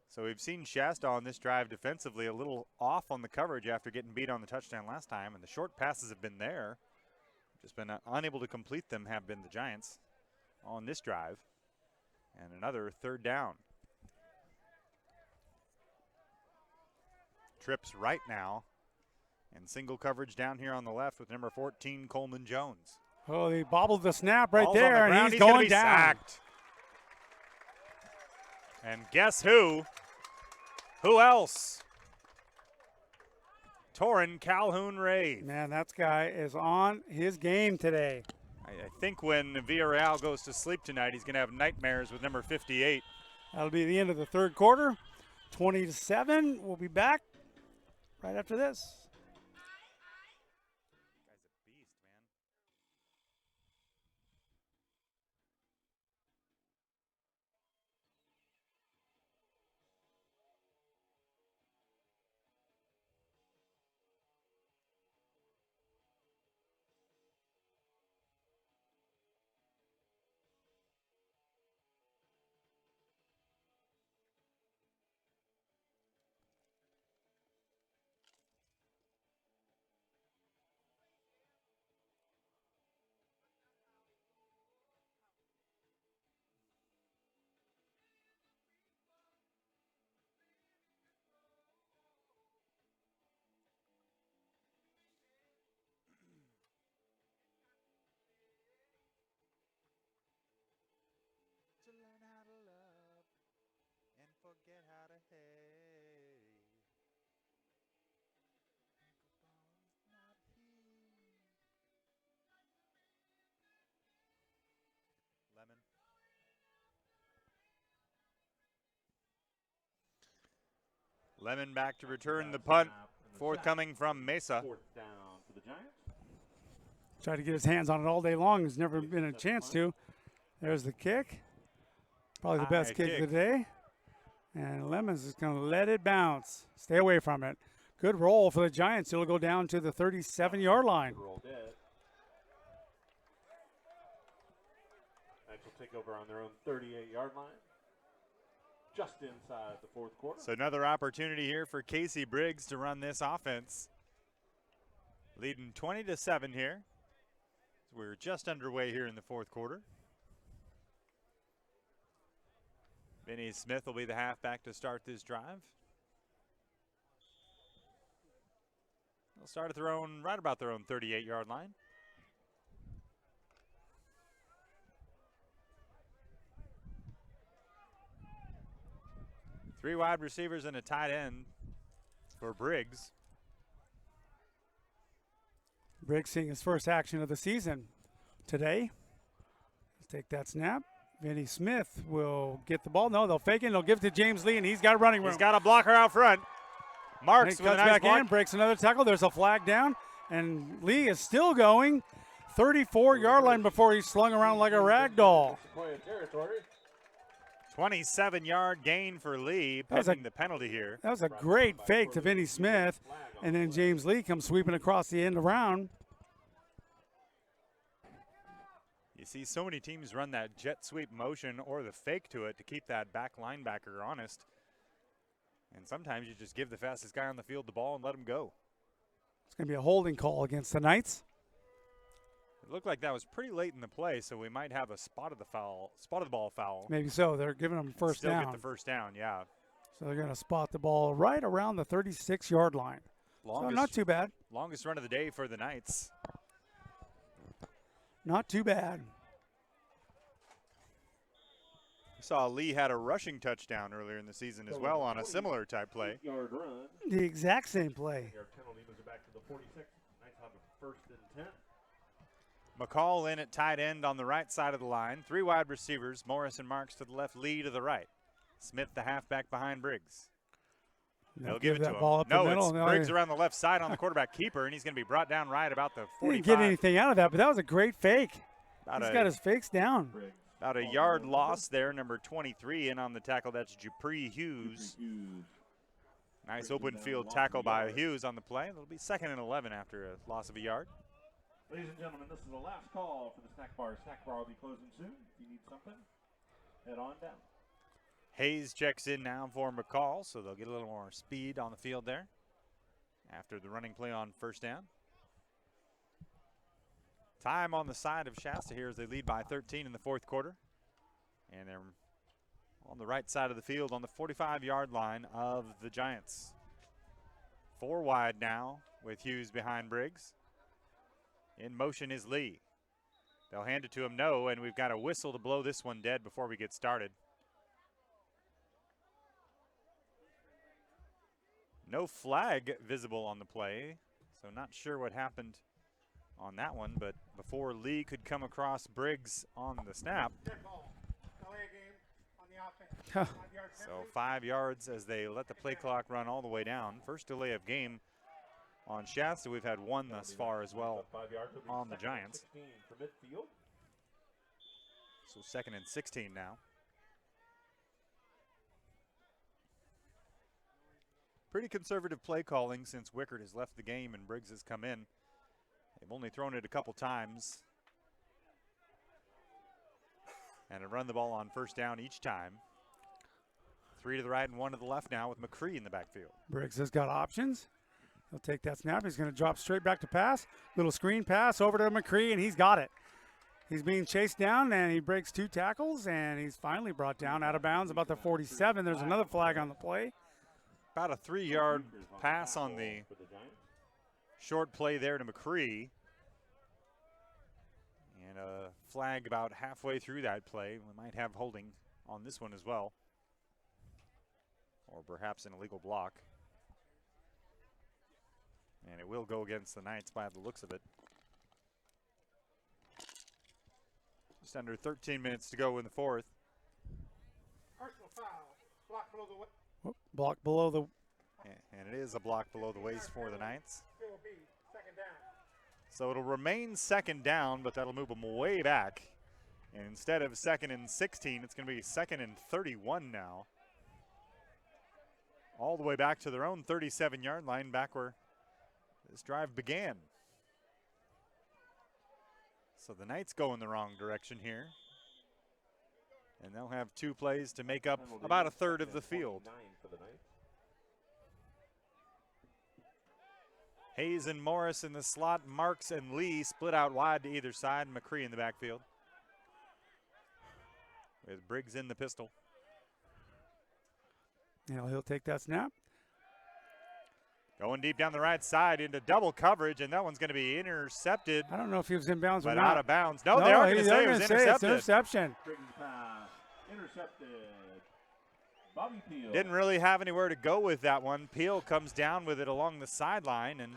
So we've seen Shasta on this drive defensively a little off on the coverage after getting beat on the touchdown last time, and the short passes have been there. Just been unable to complete them have been the Giants on this drive. And another 3rd down. Trips right now. And single coverage down here on the left with number 14, Coleman Jones. Oh, he bobbled the snap right Ball's on there, the and ground. he's gonna going be down. Sacked. And guess who? Who else? Torrin Calhoun-Ray. Man, that guy is on his game today. I think when Villarreal goes to sleep tonight, he's going to have nightmares with number 58. That'll be the end of the third quarter. 20-7. We'll be back right after this. Forget how to hate. Lemon. Lemon back to return the punt. Forthcoming from Mesa. 4th down for the Giants. Tried to get his hands on it all day long. There's never been a chance to. There's the kick. Probably the best kick of the day. And Lemons is going to let it bounce. Stay away from it. Good roll for the Giants. It'll go down to the 37-yard line. Roll dead. Giants will take over on their own 38-yard line. Just inside the 4th quarter. So another opportunity here for Casey Briggs to run this offense. Leading 20-7 here. We're just underway here in the fourth quarter. Vinny Smith will be the halfback to start this drive. They'll start at right about their own 38-yard line. Three wide receivers and a tight end for Briggs. Briggs seeing his first action of the season today. Let's take that snap. Vinny Smith will get the ball. No, they'll fake it. They'll give it to James Lee, and he's got running room. He's got a blocker out front. Marks with a nice back block. in, breaks another tackle. There's a flag down, and Lee is still going 34-yard line before he's slung around like a rag doll. 27-yard gain for Lee, pending the penalty here. That was a great fake to Vinny Smith, and then James Lee comes sweeping across the end around. You see so many teams run that jet sweep motion or the fake to it to keep that back linebacker honest. And sometimes you just give the fastest guy on the field the ball and let him go. It's going to be a holding call against the Knights. It looked like that was pretty late in the play, so we might have a spotted the ball foul. Maybe so. They're giving them first down. Still get the first down, yeah. So they're going to spot the ball right around the 36-yard line. So not too bad. Longest run of the day for the Knights. Not too bad. We saw Lee had a rushing touchdown earlier in the season as well on a similar type play. The exact same play. Penalty moves it back to the 46. Knights have a 1st and 10. McCall in at tight end on the right side of the line. Three wide receivers, Morris and Marks to the left, Lee to the right. Smith, the halfback behind Briggs. They'll give it to him. It's Briggs around the left side on the quarterback keeper, and he's going to be brought down right about the 45. He didn't get anything out of that, but that was a great fake. He's got his fakes down. About a yard loss there, number 23 in on the tackle. That's Dupree Hughes. Nice open field tackle by Hughes on the play. It'll be 2nd and 11 after a loss of a yard. Ladies and gentlemen, this is the last call for the snack bar. Snack bar will be closing soon. If you need something, head on down. Hayes checks in now for McCall, so they'll get a little more speed on the field there after the running play on first down. Time on the side of Shasta here as they lead by 13 in the fourth quarter. And they're on the right side of the field on the 45-yard line of the Giants. 4 wide now with Hughes behind Briggs. In motion is Lee. They'll hand it to him, and we've got a whistle to blow this one dead before we get started. No flag visible on the play, so not sure what happened on that one, but before Lee could come across Briggs on the snap. So 5 yards as they let the play clock run all the way down. First delay of game on Shasta. We've had one thus far as well on the Giants. So 2nd and 16 now. Pretty conservative play calling since Wickert has left the game and Briggs has come in. They've only thrown it a couple times. And have run the ball on first down each time. 3 to the right and 1 to the left now with McCree in the backfield. Briggs has got options. He'll take that snap. He's going to drop straight back to pass. Little screen pass over to McCree, and he's got it. He's being chased down, and he breaks 2 tackles, and he's finally brought down out of bounds about the 47. There's another flag on the play. About a 3-yard pass on the short play there to McCree. And a flag about halfway through that play. We might have holding on this one as well. Or perhaps an illegal block. And it will go against the Knights by the looks of it. Just under 13 minutes to go in the fourth. Personal foul. Block below the Block below the. And it is a block below the waist for the Knights. It will be 2nd down. So it'll remain 2nd down, but that'll move them way back. And instead of 2nd and 16, it's going to be 2nd and 31 now. All the way back to their own 37-yard line, back where this drive began. So the Knights go in the wrong direction here. And they'll have 2 plays to make up about a third of the field. Hayes and Morris in the slot. Marks and Lee split out wide to either side. McCree in the backfield. With Briggs in the pistol. He'll take that snap. Going deep down the right side into double coverage, and that one's going to be intercepted. I don't know if he was in bounds or But not. out of bounds. No, they are going to say it was It's intercepted. interception. Briggs pass intercepted. Bobby Peel. Didn't really have anywhere to go with that one. Peel comes down with it along the sideline, and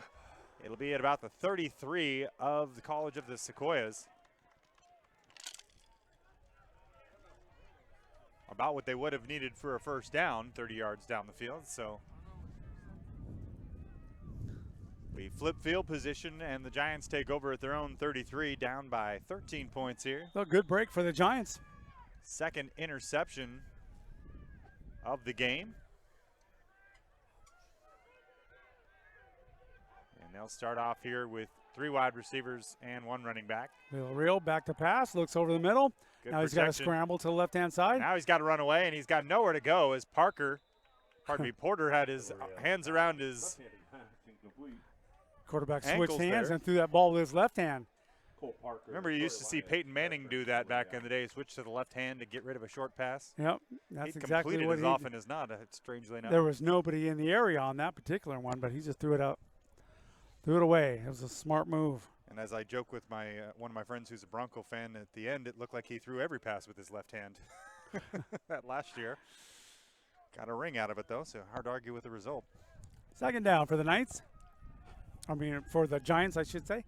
it'll be at about the 33 of the College of the Sequoias. About what they would have needed for a first down, 30 yards down the field. So we flip field position, and the Giants take over at their own 33, down by 13 points here. A good break for the Giants. Second interception of the game. And they'll start off here with 3 wide receivers and 1 running back. Real back to pass, looks over the middle. Good now he's got to protection. scramble to the left-hand side. Now he's got to run away, and he's got nowhere to go as Porter had his hands around his Quarterback ankles switched hands there. and threw that ball with his left hand. Cole Parker. Remember, you used to see Peyton Manning do that back in the day, switch to the left hand to get rid of a short pass. Yep, that's He exactly completed what as he often as not, strangely enough. There was nobody in the area on that particular one, but he just threw it up, threw it away. It was a smart move. And as I joke with my one of my friends who's a Bronco fan, at the end it looked like he threw every pass with his left hand. That last year. Got a ring out of it though, so hard to argue with the result. Second down for the Knights. For the Giants, I should say.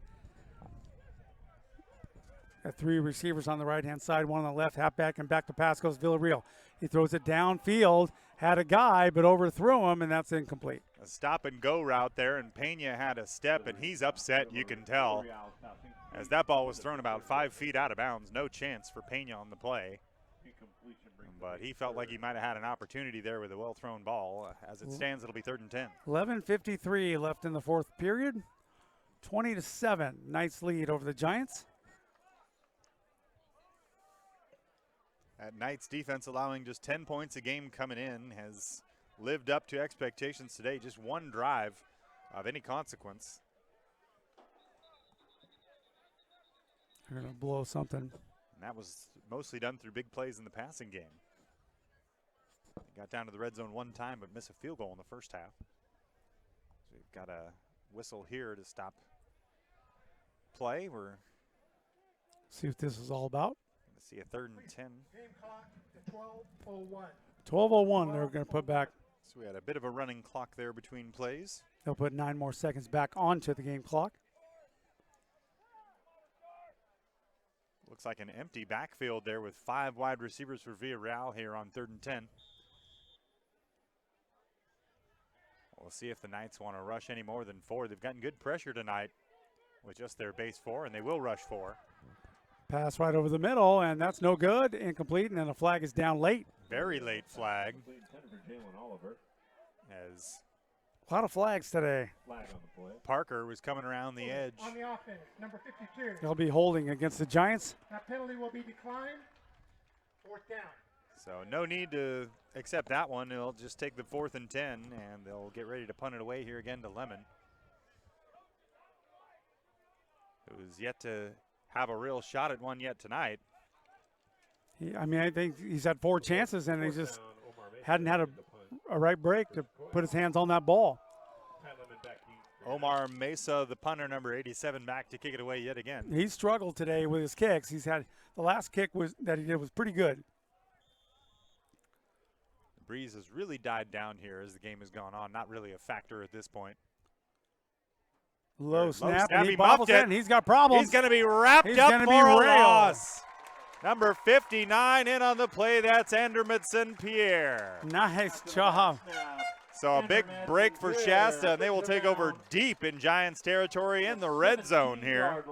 Got 3 receivers on the right-hand side, 1 on the left, halfback, and back to pass goes Villarreal. He throws it downfield, had a guy, but overthrew him, and that's incomplete. A stop and go route there, and Pena had a step, and he's upset, you can tell, as that ball was thrown about 5 feet out of bounds. No chance for Pena on the play, but he felt like he might have had an opportunity there with a well-thrown ball. As it stands, it'll be 3rd and 10. 11:53 left in the 4th period. 20-7, Knights lead over the Giants. That Knights defense allowing just 10 points a game coming in has lived up to expectations today. Just 1 drive of any consequence. They're going to blow something. And that was mostly done through big plays in the passing game. They got down to the red zone 1 time, but missed a field goal in the first half. So we've got a whistle here to stop play. We're See what this is all about. going to see a 3rd and 10. Game clock to 12:01. 12:01 they're going to put back. So we had a bit of a running clock there between plays. They'll put 9 more seconds back onto the game clock. Looks like an empty backfield there with 5 wide receivers for Villarreal here on 3rd and 10. We'll see if the Knights want to rush any more than 4. They've gotten good pressure tonight with just their base 4, and they will rush 4. Pass right over the middle, and that's no good. Incomplete, and then the flag is down late. Very late flag. As A lot of flags today. Flag on the play. Parker was coming around the edge. On the offense, number 52. They'll be holding against the Giants. That penalty will be declined. 4th down. So no need to accept that one. They'll just take the 4th and 10, and they'll get ready to punt it away here again to Lemon, who's yet to have a real shot at one yet tonight. I think he's had 4 chances, and he just hadn't had a right break to put his hands on that ball. Omar Mesa, the punter, number 87, back to kick it away yet again. He struggled today with his kicks. He's had the last kick that he did was pretty good. The breeze has really died down here as the game has gone on. Not really a factor at this point. Low snap. He He bobbles muffed it, it. and he's got problems. He's going to be wrapped He's up gonna for be a railed. loss. Number 59 in on the play. That's Andermadson Pierre. Nice job. So a big break for Shasta, and they will take over deep in Giants territory in the red zone here.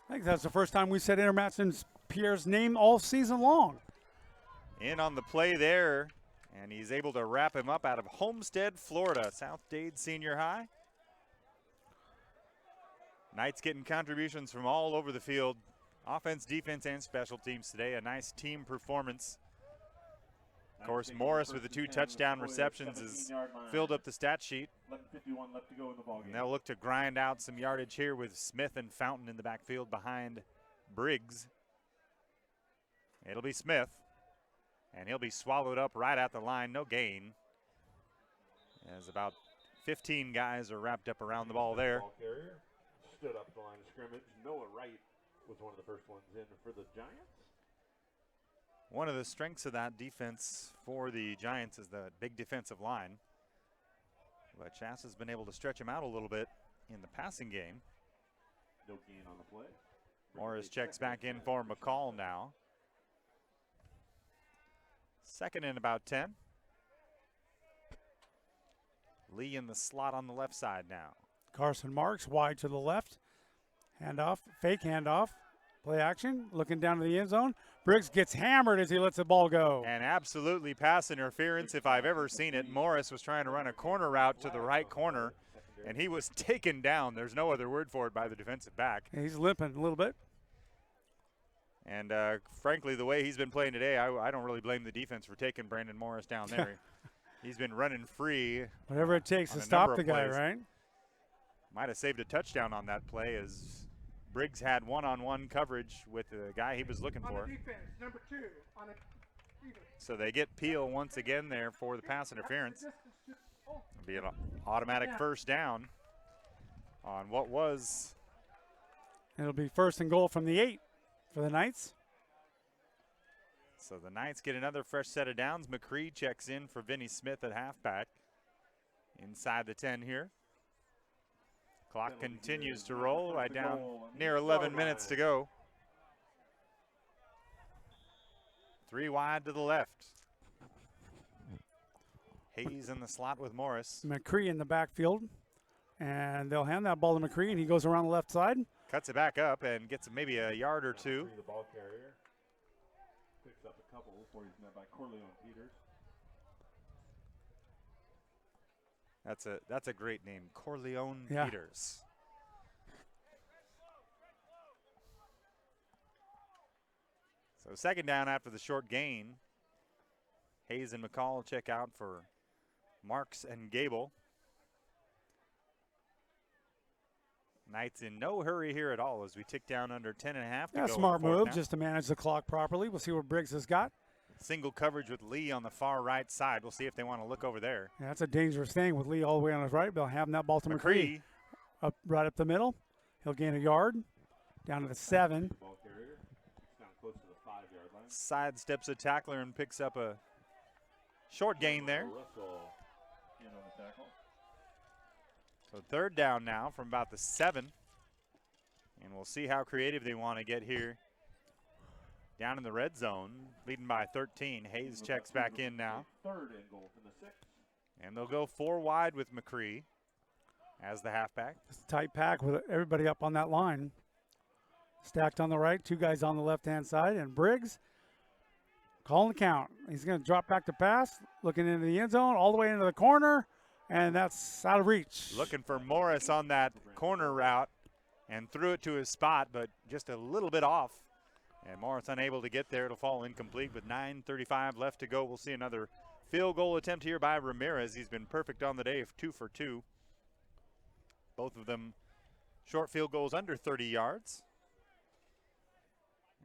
I think that's the first time we said Andermadson Pierre's name all season long. In on the play there, and he's able to wrap him up out of Homestead, Florida, South Dade Senior High. Knights getting contributions from all over the field. Offense, defense, and special teams today. A nice team performance Of course, Morris with the 2 touchdown receptions has filled up the stat sheet. 11:51 left to go in the ballgame. And they'll look to grind out some yardage here with Smith and Fountain in the backfield behind Briggs. It'll be Smith, and he'll be swallowed up right at the line. No gain, as about 15 guys are wrapped up around the ball there. Ball carrier stood up at the line of scrimmage. Noah Wright was one of the first ones in for the Giants. One of the strengths of that defense for the Giants is the big defensive line. But Shasta's been able to stretch him out a little bit in the passing game. No gain on the play. Morris checks back in for McCall now. Second and about 10. Lee in the slot on the left side now. Carson Marks wide to the left. Handoff, fake handoff. Play action, looking down to the end zone. Briggs gets hammered as he lets the ball go. And absolutely pass interference if I've ever seen it. Morris was trying to run a corner route to the right corner, and he was taken down. There's no other word for it by the defensive back. He's limping a little bit. And frankly, the way he's been playing today, I don't really blame the defense for taking Brandon Morris down there. He's been running free. Whatever it takes on to a stop number the of guy, plays. right? Might have saved a touchdown on that play as Briggs had one-on-one coverage with the guy he was looking On for. the defense, number 2. On a So they get Peel once again there for the pass interference. It'll be an automatic first down on what was. It'll be first and goal from the 8 for the Knights. So the Knights get another fresh set of downs. McCree checks in for Vinny Smith at halfback. Inside the 10 here. Clock continues to roll right down near 11 minutes to go. 3 wide to the left. Hayes in the slot with Morris. McCree in the backfield. And they'll hand that ball to McCree, and he goes around the left side. Cuts it back up and gets maybe a yard or two. The ball carrier picks up a couple before he's met by Corleone Peters. That's a great name, Corleone Yeah. Peters. So second down after the short gain. Hayes and McCall check out for Marks and Gable. Knights in no hurry here at all as we tick down under 10 and a half to Yeah, go. smart in the fourth move down. just to manage the clock properly. We'll see what Briggs has got. Single coverage with Lee on the far right side. We'll see if they want to look over there. Yeah, that's a dangerous thing with Lee all the way on his right. They'll have that ball to McCree. Up right up the middle. He'll gain a yard. Down to the 7. The ball carrier kicks down close to the 5-yard line. Sidesteps a tackler and picks up a short gain there. Russell in on the tackle. So third down now from about the 7. And we'll see how creative they want to get here. Down in the red zone, leading by 13. Hayes checks back in now. Third and goal from the 6. And they'll go 4 wide with McCree as the halfback. It's a tight pack with everybody up on that line. Stacked on the right, 2 guys on the left-hand side, and Briggs calling the count. He's going to drop back to pass, looking into the end zone, all the way into the corner, and that's out of reach. Looking for Morris on that corner route and threw it to his spot, but just a little bit off. And Morris unable to get there. It'll fall incomplete with 9:35 left to go. We'll see another field goal attempt here by Ramirez. He's been perfect on the day, 2 for 2. Both of them short field goals under 30 yards.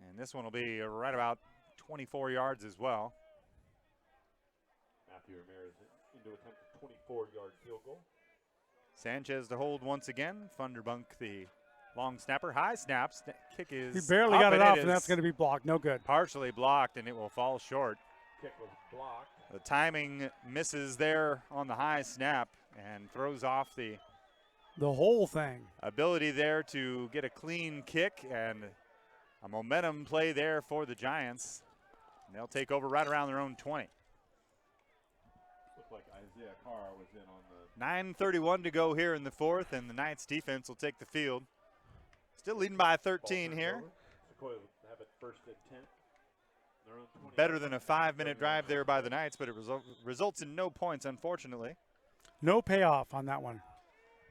And this one will be right about 24 yards as well. Matthew Ramirez into attempt a 24-yard field goal. Sanchez to hold once again. Funderbunk, the long snapper. High snaps. Kick is He barely up, got it and off, is and that's going to be blocked. No good. partially blocked, and it will fall short. Kick was blocked. The timing misses there on the high snap and throws off the The whole thing. ability there to get a clean kick, and a momentum play there for the Giants. And they'll take over right around their own 20. Looked like Isaiah Carr was in on the 9:31 to go here in the fourth, and the Knights defense will take the field. Still leading by 13 here. Sequoias have it first and 10. Their own 20. Better than a 5-minute drive there by the Knights, but it results in no points, unfortunately. No payoff on that one.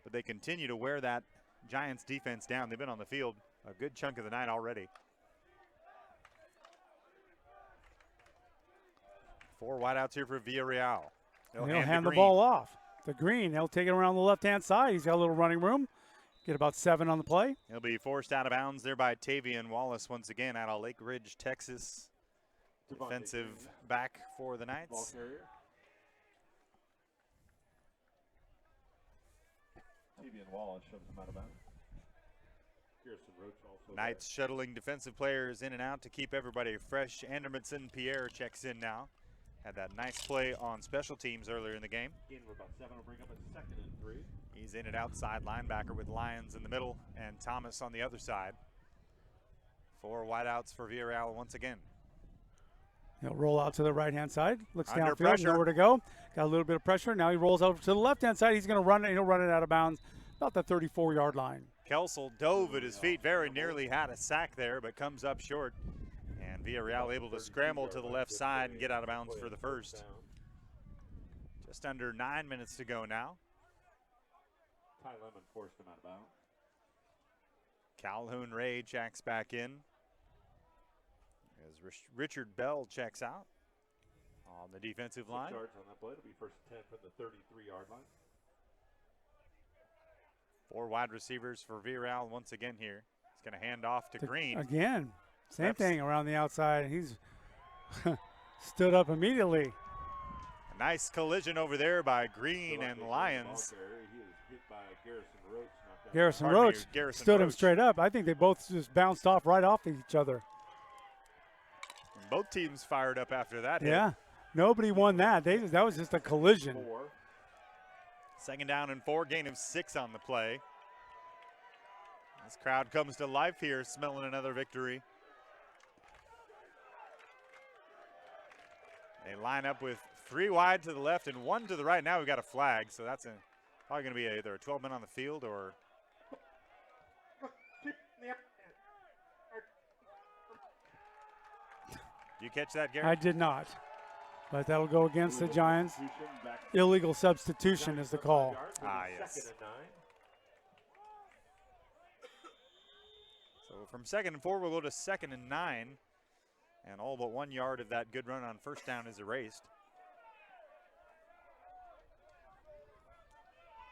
But they continue to wear that Giants defense down. They've been on the field a good chunk of the night already. 4 wideouts here for Villarreal. He'll hand the ball off to Green. He'll take it around the left-hand side. He's got a little running room. Get about 7 on the play. He'll be forced out of bounds there by Tavian Wallace once again out of Lake Ridge, Texas. Defensive back for the Knights. Ball carrier. Tavian Wallace shoves him out of bounds. Garrison Roach also Knights shuttling defensive players in and out to keep everybody fresh. Andermanson Pierre checks in now. Had that nice play on special teams earlier in the game. in for about 7. Will bring up a 2nd and 3. He's in and outside linebacker with Lyons in the middle and Thomas on the other side. 4 wideouts for Villarreal once again. He'll roll out to the right-hand side. Looks Under downfield, pressure. nowhere to go. Got a little bit of pressure. Now he rolls over to the left-hand side. He's going to run it. He'll run it out of bounds about the 34-yard line. Kelsel dove at his feet, very nearly had a sack there, but comes up short. And Villarreal able to scramble to the left side and get out of bounds for the first. Just under 9 minutes to go now. Ty Lemon forced him out of bounds. Calhoun Ray checks back in. As Richard Bell checks out on the defensive 6 line. yards on that play. It'll be 1st and 10 from the 33-yard line. 4 wide receivers for Villarreal once again here. He's going to hand off to Green. Again, same Reps. thing around the outside. He's stood up immediately. A nice collision over there by Green and Lyons. He is hit by Garrison Roach. knocked out. Garrison Pardon me, Roach Garrison stood him Roach. straight up. I think they both just bounced off right off each other. And both teams fired up after that hit. Yeah, nobody won that. That was just a collision. 4. 2nd down and 4, gain of 6 on the play. This crowd comes to life here, smelling another victory. They line up with 3 wide to the left and 1 to the right. Now we've got a flag, so that's probably going to be either a 12 men on the field or. Did you catch that, Gary? I did not, but that'll go against the Giants. Illegal substitution is the call. Ah, yes. 2nd and 9. So from 2nd and 4, we'll go to 2nd and 9. And all but 1 yard of that good run on 1st down is erased.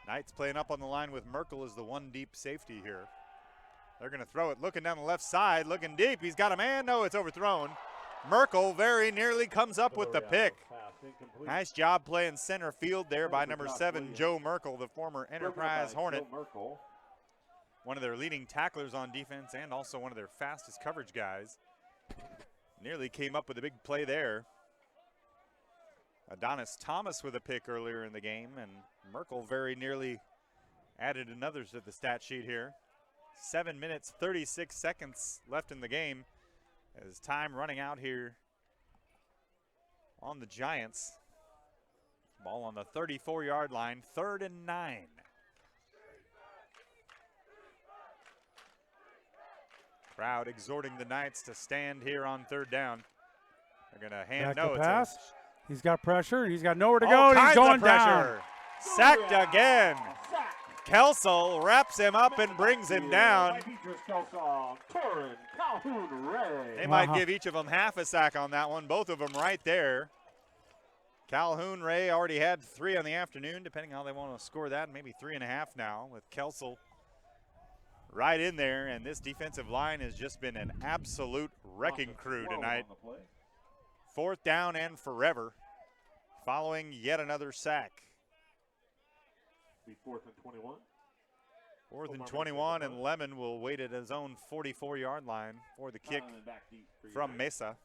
Knights playing up on the line with Merkel as the 1 deep safety here. They're going to throw it, looking down the left side, looking deep. He's got a man. No, it's overthrown. Merkel very nearly comes up with the pick. Nice job playing center field there by number 7, Joe Merkel, the former Enterprise Hornet. One of their leading tacklers on defense and also one of their fastest coverage guys. Nearly came up with a big play there. Adonis Thomas with a pick earlier in the game, and Merkel very nearly added another to the stat sheet here. 7 minutes, 36 seconds left in the game. As time running out here on the Giants. Ball on the 34-yard line, 3rd and 9. Crowd exhorting the Knights to stand here on 3rd down. They're going to hand Back to it's pass. He's got pressure. He's got nowhere to all go. And he's kinds of going down. pressure. Sacked again. Kelsel wraps him up and brings him down. They might give each of them half a sack on that one. Both of them right there. Calhoun Ray already had 3 on the afternoon, depending on how they want to score that. Maybe 3.5 now with Kelsel right in there. And this defensive line has just been an absolute wrecking crew tonight. 4th down and forever, following yet another sack. Be 4th and 21. 4th and 21, and Lemon will wait at his own 44-yard line for the kick from Mesa.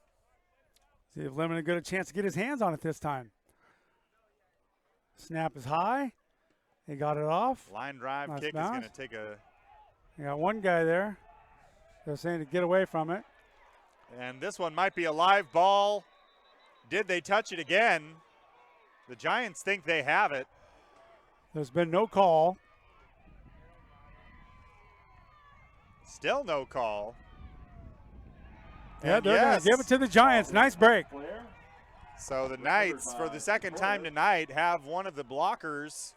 See if Lemon got a chance to get his hands on it this time. Snap is high. He got it off. Line drive Nice kick bounce. is going to take a. You got one guy there. They're saying to get away from it. And this one might be a live ball. Did they touch it again? The Giants think they have it. There's been no call. Still no call. Yeah, And they're going yes. to give it to the Giants. Nice break. So the Knights, for the 2nd time tonight, have one of the blockers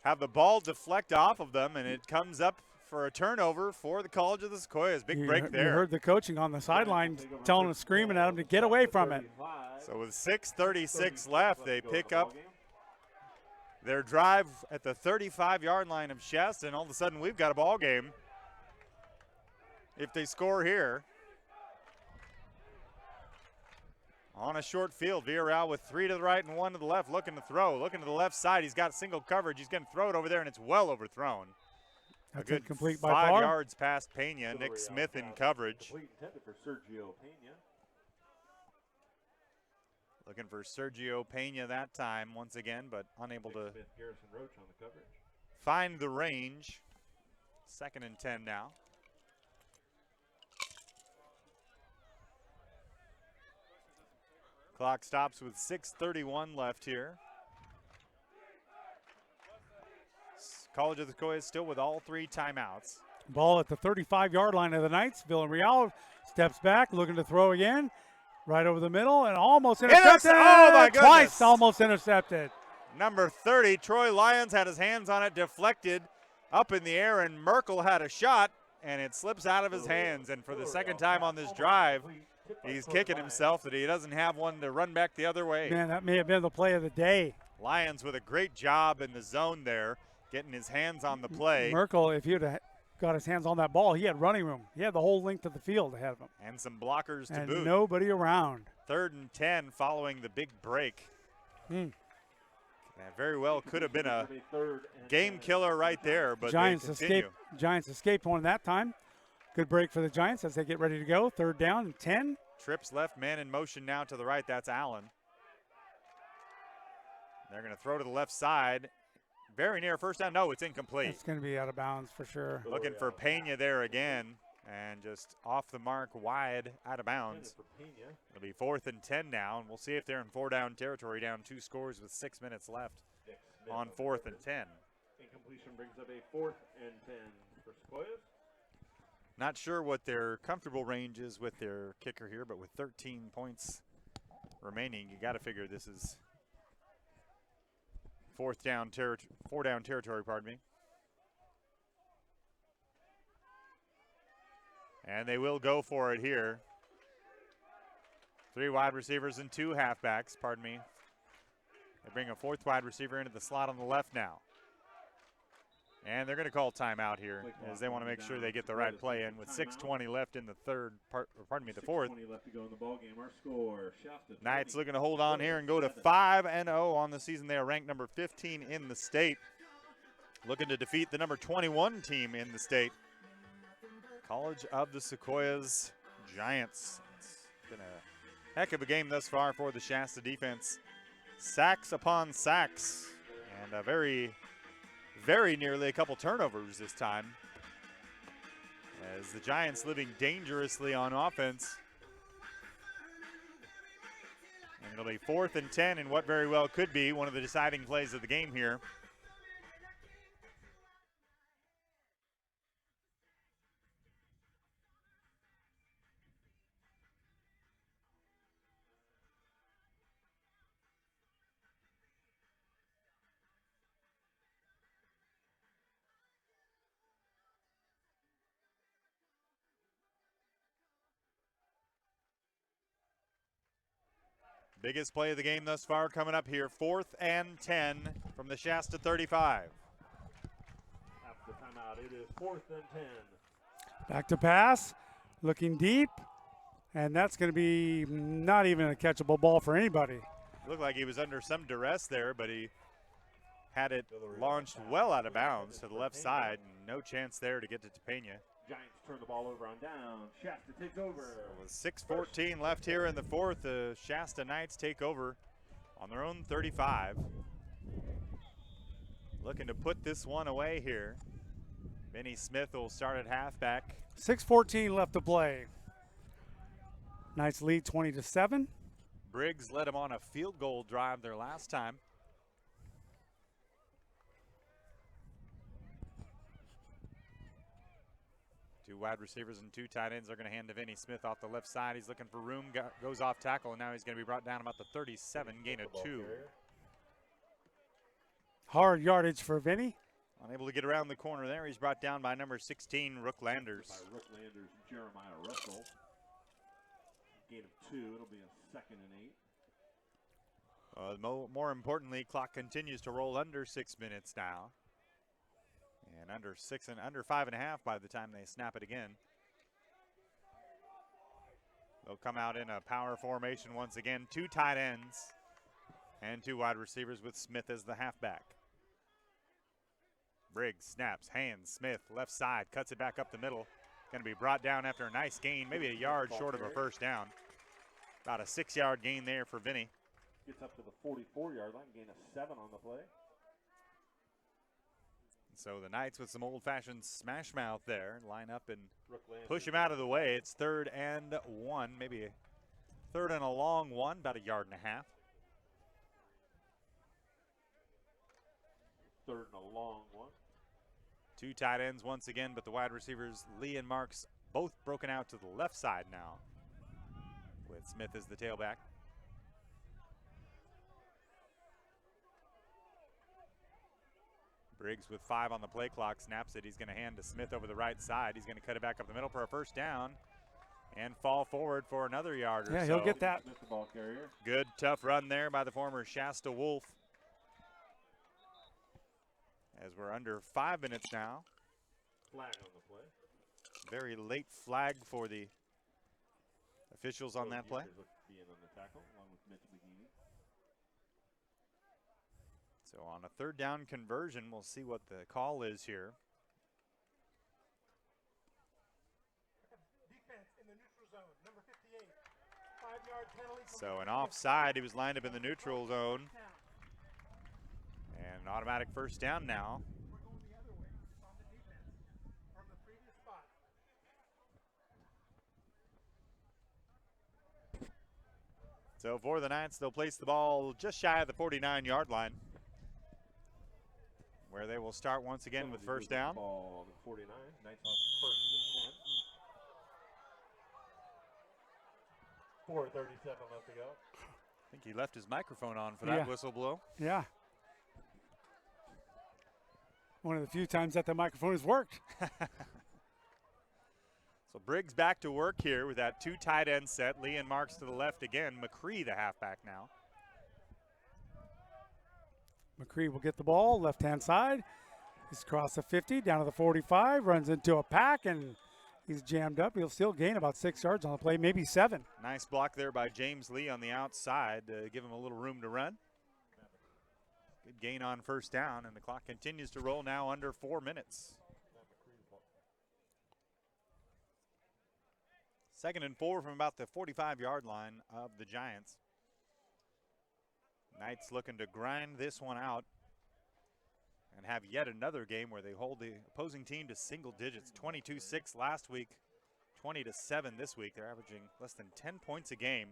have the ball deflect off of them, and it comes up for a turnover for the College of the Sequoias. Big break You there. heard the coaching on the sideline telling and screaming at him to get away from it. So with 6:36 left, they pick up their drive at the 35-yard line of Shasta, and all of a sudden we've got a ball game if they score here. On a short field, Villarreal with 3 to the right and 1 to the left, looking to throw. Looking to the left side, he's got single coverage. He's going to throw it over there, and it's well overthrown. That's a good incomplete by 5 far. yards past Pena. Nick Smith in coverage. Complete intended for Sergio Pena. Looking for Sergio Pena that time once again, but unable to Smith, Garrison Roach on the coverage. find the range. 2nd and 10 now. Clock stops with 6:31 left here. College of the Sequoias still with all 3 timeouts. Ball at the 35-yard line of the Knights. Villarreal steps back, looking to throw again. Right over the middle and almost intercepted. Oh, my goodness. Twice almost intercepted. Number 30, Troy Lyons, had his hands on it, deflected up in the air, and Merkel had a shot, and it slips out of his hands. And for the 2nd time on this drive, he's kicking himself that he doesn't have one to run back the other way. Man, that may have been the play of the day. Lyons with a great job in the zone there, getting his hands on the play. Merkel, if he would have got his hands on that ball, he had running room. He had the whole length of the field ahead of him. And some blockers to and boot. Nobody around. 3rd and 10 following the big break. That very well could have been a game killer right there, but Giants they continue. Giants escaped one that time. Good break for the Giants as they get ready to go. 3rd down and 10. Trips left, man in motion now to the right. That's Allen. They're going to throw to the left side. Very near 1st down. No, it's incomplete. It's going to be out of bounds for sure. Looking for Pena there again, and just off the mark, wide, out of bounds. It'll be 4th and 10 now, and we'll see if they're in 4-down territory, down 2 scores with 6 minutes left on 4th and 10. Incompletion brings up a 4th and 10 for Sequoias. Not sure what their comfortable range is with their kicker here, but with 13 points remaining, you got to figure this is 4-down territory, pardon me. And they will go for it here. 3 wide receivers and 2 halfbacks, pardon me. They bring a 4th wide receiver into the slot on the left now. And they're going to call timeout here as they want to make sure they get the right play in with 6:20 left in the the 4th. 6:20 left to go in the ball game. Our score, Shasta. Knights looking to hold on here and go to 5-0 on the season. They are ranked number 15 in the state. Looking to defeat the number 21 team in the state. College of the Sequoias Giants. It's been a heck of a game thus far for the Shasta defense. Sacks upon sacks, and very nearly a couple turnovers this time, as the Giants living dangerously on offense. And it'll be 4th and 10 in what very well could be one of the deciding plays of the game here. Biggest play of the game thus far coming up here. 4th and 10 from the Shasta 35. After the timeout, it is 4th and 10. Back to pass, looking deep, and that's going to be not even a catchable ball for anybody. Looked like he was under some duress there, but he had it launched well out of bounds to the left side, and no chance there to get to Pena. Giants turn the ball over on down. Shasta takes over. With 6:14 left here in the 4th, the Shasta Knights take over on their own 35. Looking to put this one away here. Benny Smith will start at halfback. 6:14 left to play. Knights lead 20-7. Briggs led them on a field goal drive their last time. Two wide receivers and 2 tight ends are going to hand to Vinny Smith off the left side. He's looking for room, goes off tackle, and now he's going to be brought down about the 37, gain of 2. Hard yardage for Vinny. Unable to get around the corner there. He's brought down by number 16, Rook Landers. By Rook Landers, Jeremiah Russell. Gain of 2. It'll be a 2nd and 8. More importantly, clock continues to roll under 6 minutes now. And under 5.5 by the time they snap it again. They'll come out in a power formation once again. 2 tight ends and 2 wide receivers with Smith as the halfback. Briggs snaps, hands, Smith, left side, cuts it back up the middle. Going to be brought down after a nice gain, maybe a yard short of a first down. About a 6-yard gain there for Vinny. Gets up to the 44-yard line, gain of 7 on the play. So the Knights with some old-fashioned smash mouth there. Line up and push him out of the way. It's 3rd and 1, maybe a 3rd and a long one, about a yard and a half. 3rd and a long one. 2 tight ends once again, but the wide receivers, Lee and Marks, both broken out to the left side now, with Smith as the tailback. Briggs with 5 on the play clock, snaps it. He's going to hand to Smith over the right side. He's going to cut it back up the middle for a first down and fall forward for another yard or so. Yeah, he'll get that. Smith, the ball carrier. Good, tough run there by the former Shasta Wolf. As we're under 5 minutes now. Flag on the play. Very late flag for the officials on that play. Being on the tackle, along with Mitch McGee. So on a 3rd down conversion, we'll see what the call is here. Defense in the neutral zone, number 58. 5-yard penalty. So an offside, he was lined up in the neutral zone. And an automatic first down now. We're going the other way on the defense from the previous spot. So for the Knights, they'll place the ball just shy of the 49-yard line, where they will start once again with first down. Ball on the 49. Knights on 1st and 10. 4:37 left to go. I think he left his microphone on for that whistle blow. Yeah. One of the few times that the microphone has worked. So Briggs back to work here with that 2 tight end set. Lee and Marks to the left again. McCree the halfback now. McCree will get the ball, left-hand side. He's across the 50, down to the 45, runs into a pack, and he's jammed up. He'll still gain about 6 yards on the play, maybe 7. Nice block there by James Lee on the outside to give him a little room to run. Good gain on first down, and the clock continues to roll now under 4 minutes. 2nd and 4 from about the 45-yard line of the Giants. Knights looking to grind this one out and have yet another game where they hold the opposing team to single digits. 22-6 last week, 20-7 this week. They're averaging less than 10 points a game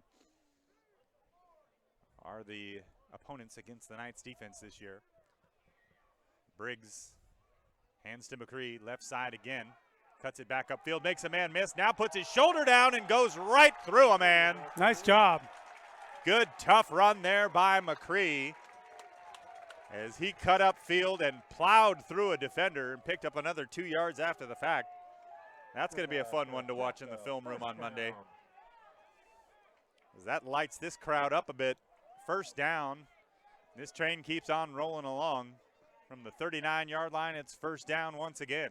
are the opponents against the Knights defense this year. Briggs hands to McCree, left side again. Cuts it back upfield, makes a man miss. Now puts his shoulder down and goes right through a man. Nice job. Good, tough run there by McCree as he cut upfield and plowed through a defender and picked up another 2 yards after the fact. That's going to be a fun one to watch in the film room on Monday, as that lights this crowd up a bit. First down. This train keeps on rolling along. From the 39-yard line, it's first down once again.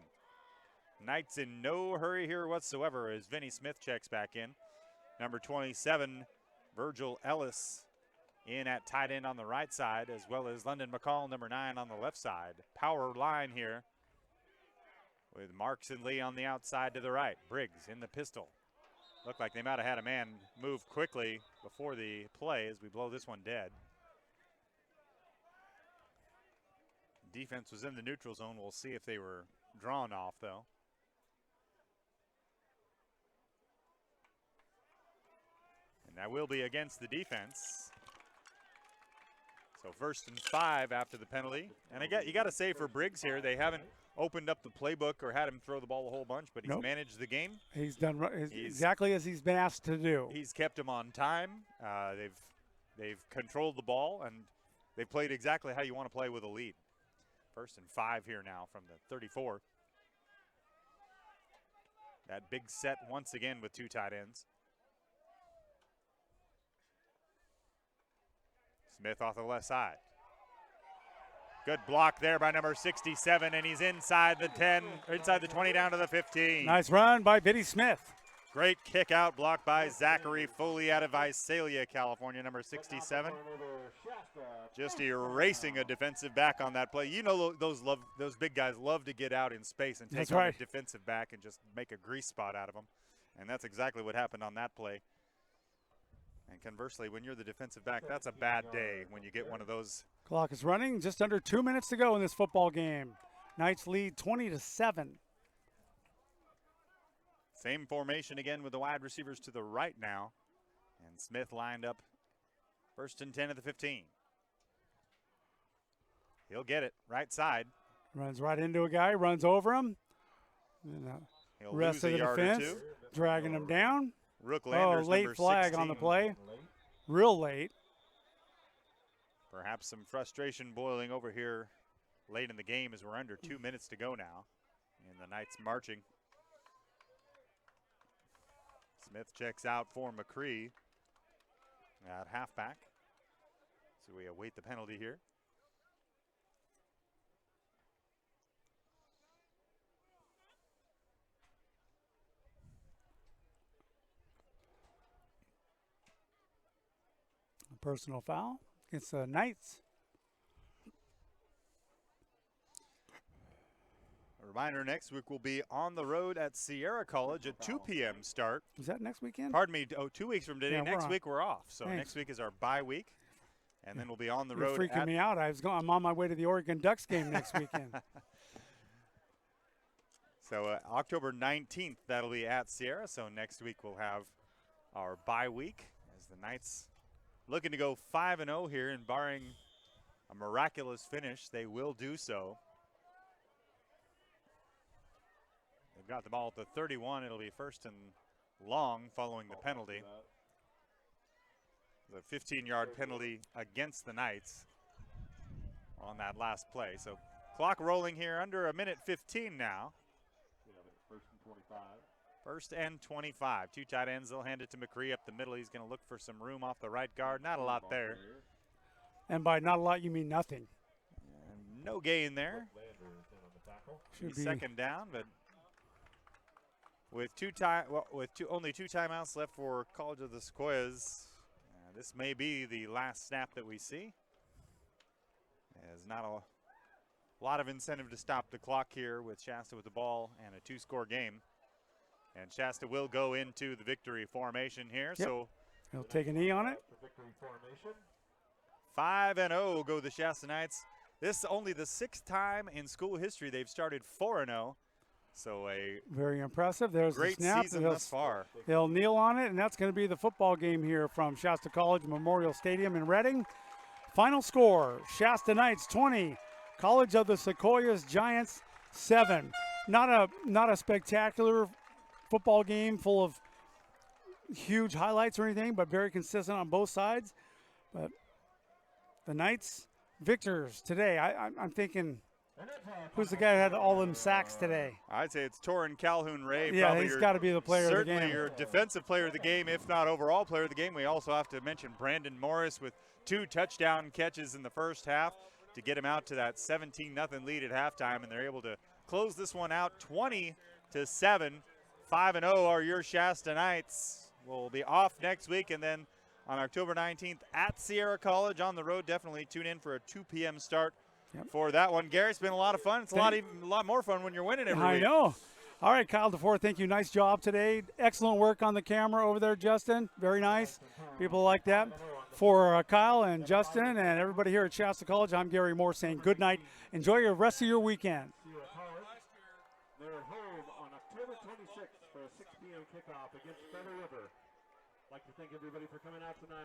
Knights in no hurry here whatsoever as Vinny Smith checks back in. Number 27, Virgil Ellis, in at tight end on the right side, as well as London McCall, number 9, on the left side. Power line here with Marks and Lee on the outside to the right. Briggs in the pistol. Looked like they might have had a man move quickly before the play as we blow this one dead. Defense was in the neutral zone. We'll see if they were drawn off, though. And that will be against the defense. So 1st and 5 after the penalty. And you got to say for Briggs here, they haven't opened up the playbook or had him throw the ball a whole bunch, but he's managed the game. He's done exactly as he's been asked to do. He's kept him on time. They've controlled the ball, and they've played exactly how you want to play with a lead. 1st and 5 here now from the 34. That big set once again with 2 tight ends. Smith off the left side. Good block there by number 67, and he's inside the 10, inside the 20 down to the 15. Nice run by Biddy Smith. Great kick out block by Zachary Foley out of Visalia, California, number 67. Just erasing a defensive back on that play. You know those big guys love to get out in space and take on a defensive back and just make a grease spot out of them. And that's exactly what happened on that play. And conversely, when you're the defensive back, that's a bad day when you get one of those. Clock is running. Just under 2 minutes to go in this football game. Knights lead 20-7. Same formation again with the wide receivers to the right now. And Smith lined up 1st and 10 at the 15. He'll get it right side. Runs right into a guy, runs over him. He'll Rest lose of a the yard defense, or 2. drag him down. Rook Landers, late number flag 16. on the play. Real late. Perhaps some frustration boiling over here late in the game as we're under 2 minutes to go now. And the Knights marching. Smith checks out for McCree at halfback. So we await the penalty here. Personal foul against the Knights. A reminder, next week we'll be on the road at Sierra College at 2 p.m. start. Is that next weekend? Pardon me, 2 weeks from today. Yeah, next week we're off. So Thanks. next week is our bye week. And then we'll be on the You're road. freaking me out. I'm on my way to the Oregon Ducks game next weekend. So October 19th, that'll be at Sierra. So next week we'll have our bye week as the Knights looking to go 5-0 here, and barring a miraculous finish, they will do so. They've got the ball at the 31. It'll be 1st and long following the penalty. The 15-yard penalty against the Knights on that last play. So clock rolling here under 1:15 now. 1st and 25. 2 tight ends. They'll hand it to McCree up the middle. He's going to look for some room off the right guard. Not a lot there. And by not a lot, you mean nothing. And no gain there. Should be be 2nd down, but with only 2 timeouts left for College of the Sequoias, this may be the last snap that we see. There's not a lot of incentive to stop the clock here with Shasta with the ball and a 2-score game. And Shasta will go into the victory formation here. Yep. So he'll take a knee on it. 5-0 go the Shasta Knights. This is only the 6th time in school history they've started 4-0. So a very impressive. There's great the snap. season thus far. They'll kneel on it, and that's going to be the football game here from Shasta College Memorial Stadium in Reading. Final score, Shasta Knights 20, College of the Sequoias Giants 7. Not a spectacular football game full of huge highlights or anything, but very consistent on both sides. But the Knights victors today. I'm thinking, who's the guy that had all them sacks today? I'd say it's Torrin Calhoun-Ray. Yeah, he's got to be the player of the game. Certainly your defensive player of the game, if not overall player of the game. We also have to mention Brandon Morris with 2 touchdown catches in the first half to get him out to that 17-0 lead at halftime, and they're able to close this one out 20-7. 5-0 are your Shasta Knights. We'll be off next week, and then on October 19th at Sierra College on the road. Definitely tune in for a 2 p.m. start for that one. Gary, it's been a lot of fun. It's a lot more fun when you're winning every week. I know. All right, Kyle DeFore, thank you. Nice job today. Excellent work on the camera over there, Justin. Very nice. People like that. For Kyle and Justin and everybody here at Shasta College, I'm Gary Moore saying good night. Enjoy the rest of your weekend. They're at home on October 26th for a 6 p.m. kickoff against Feather River. I'd like to thank everybody for coming out tonight.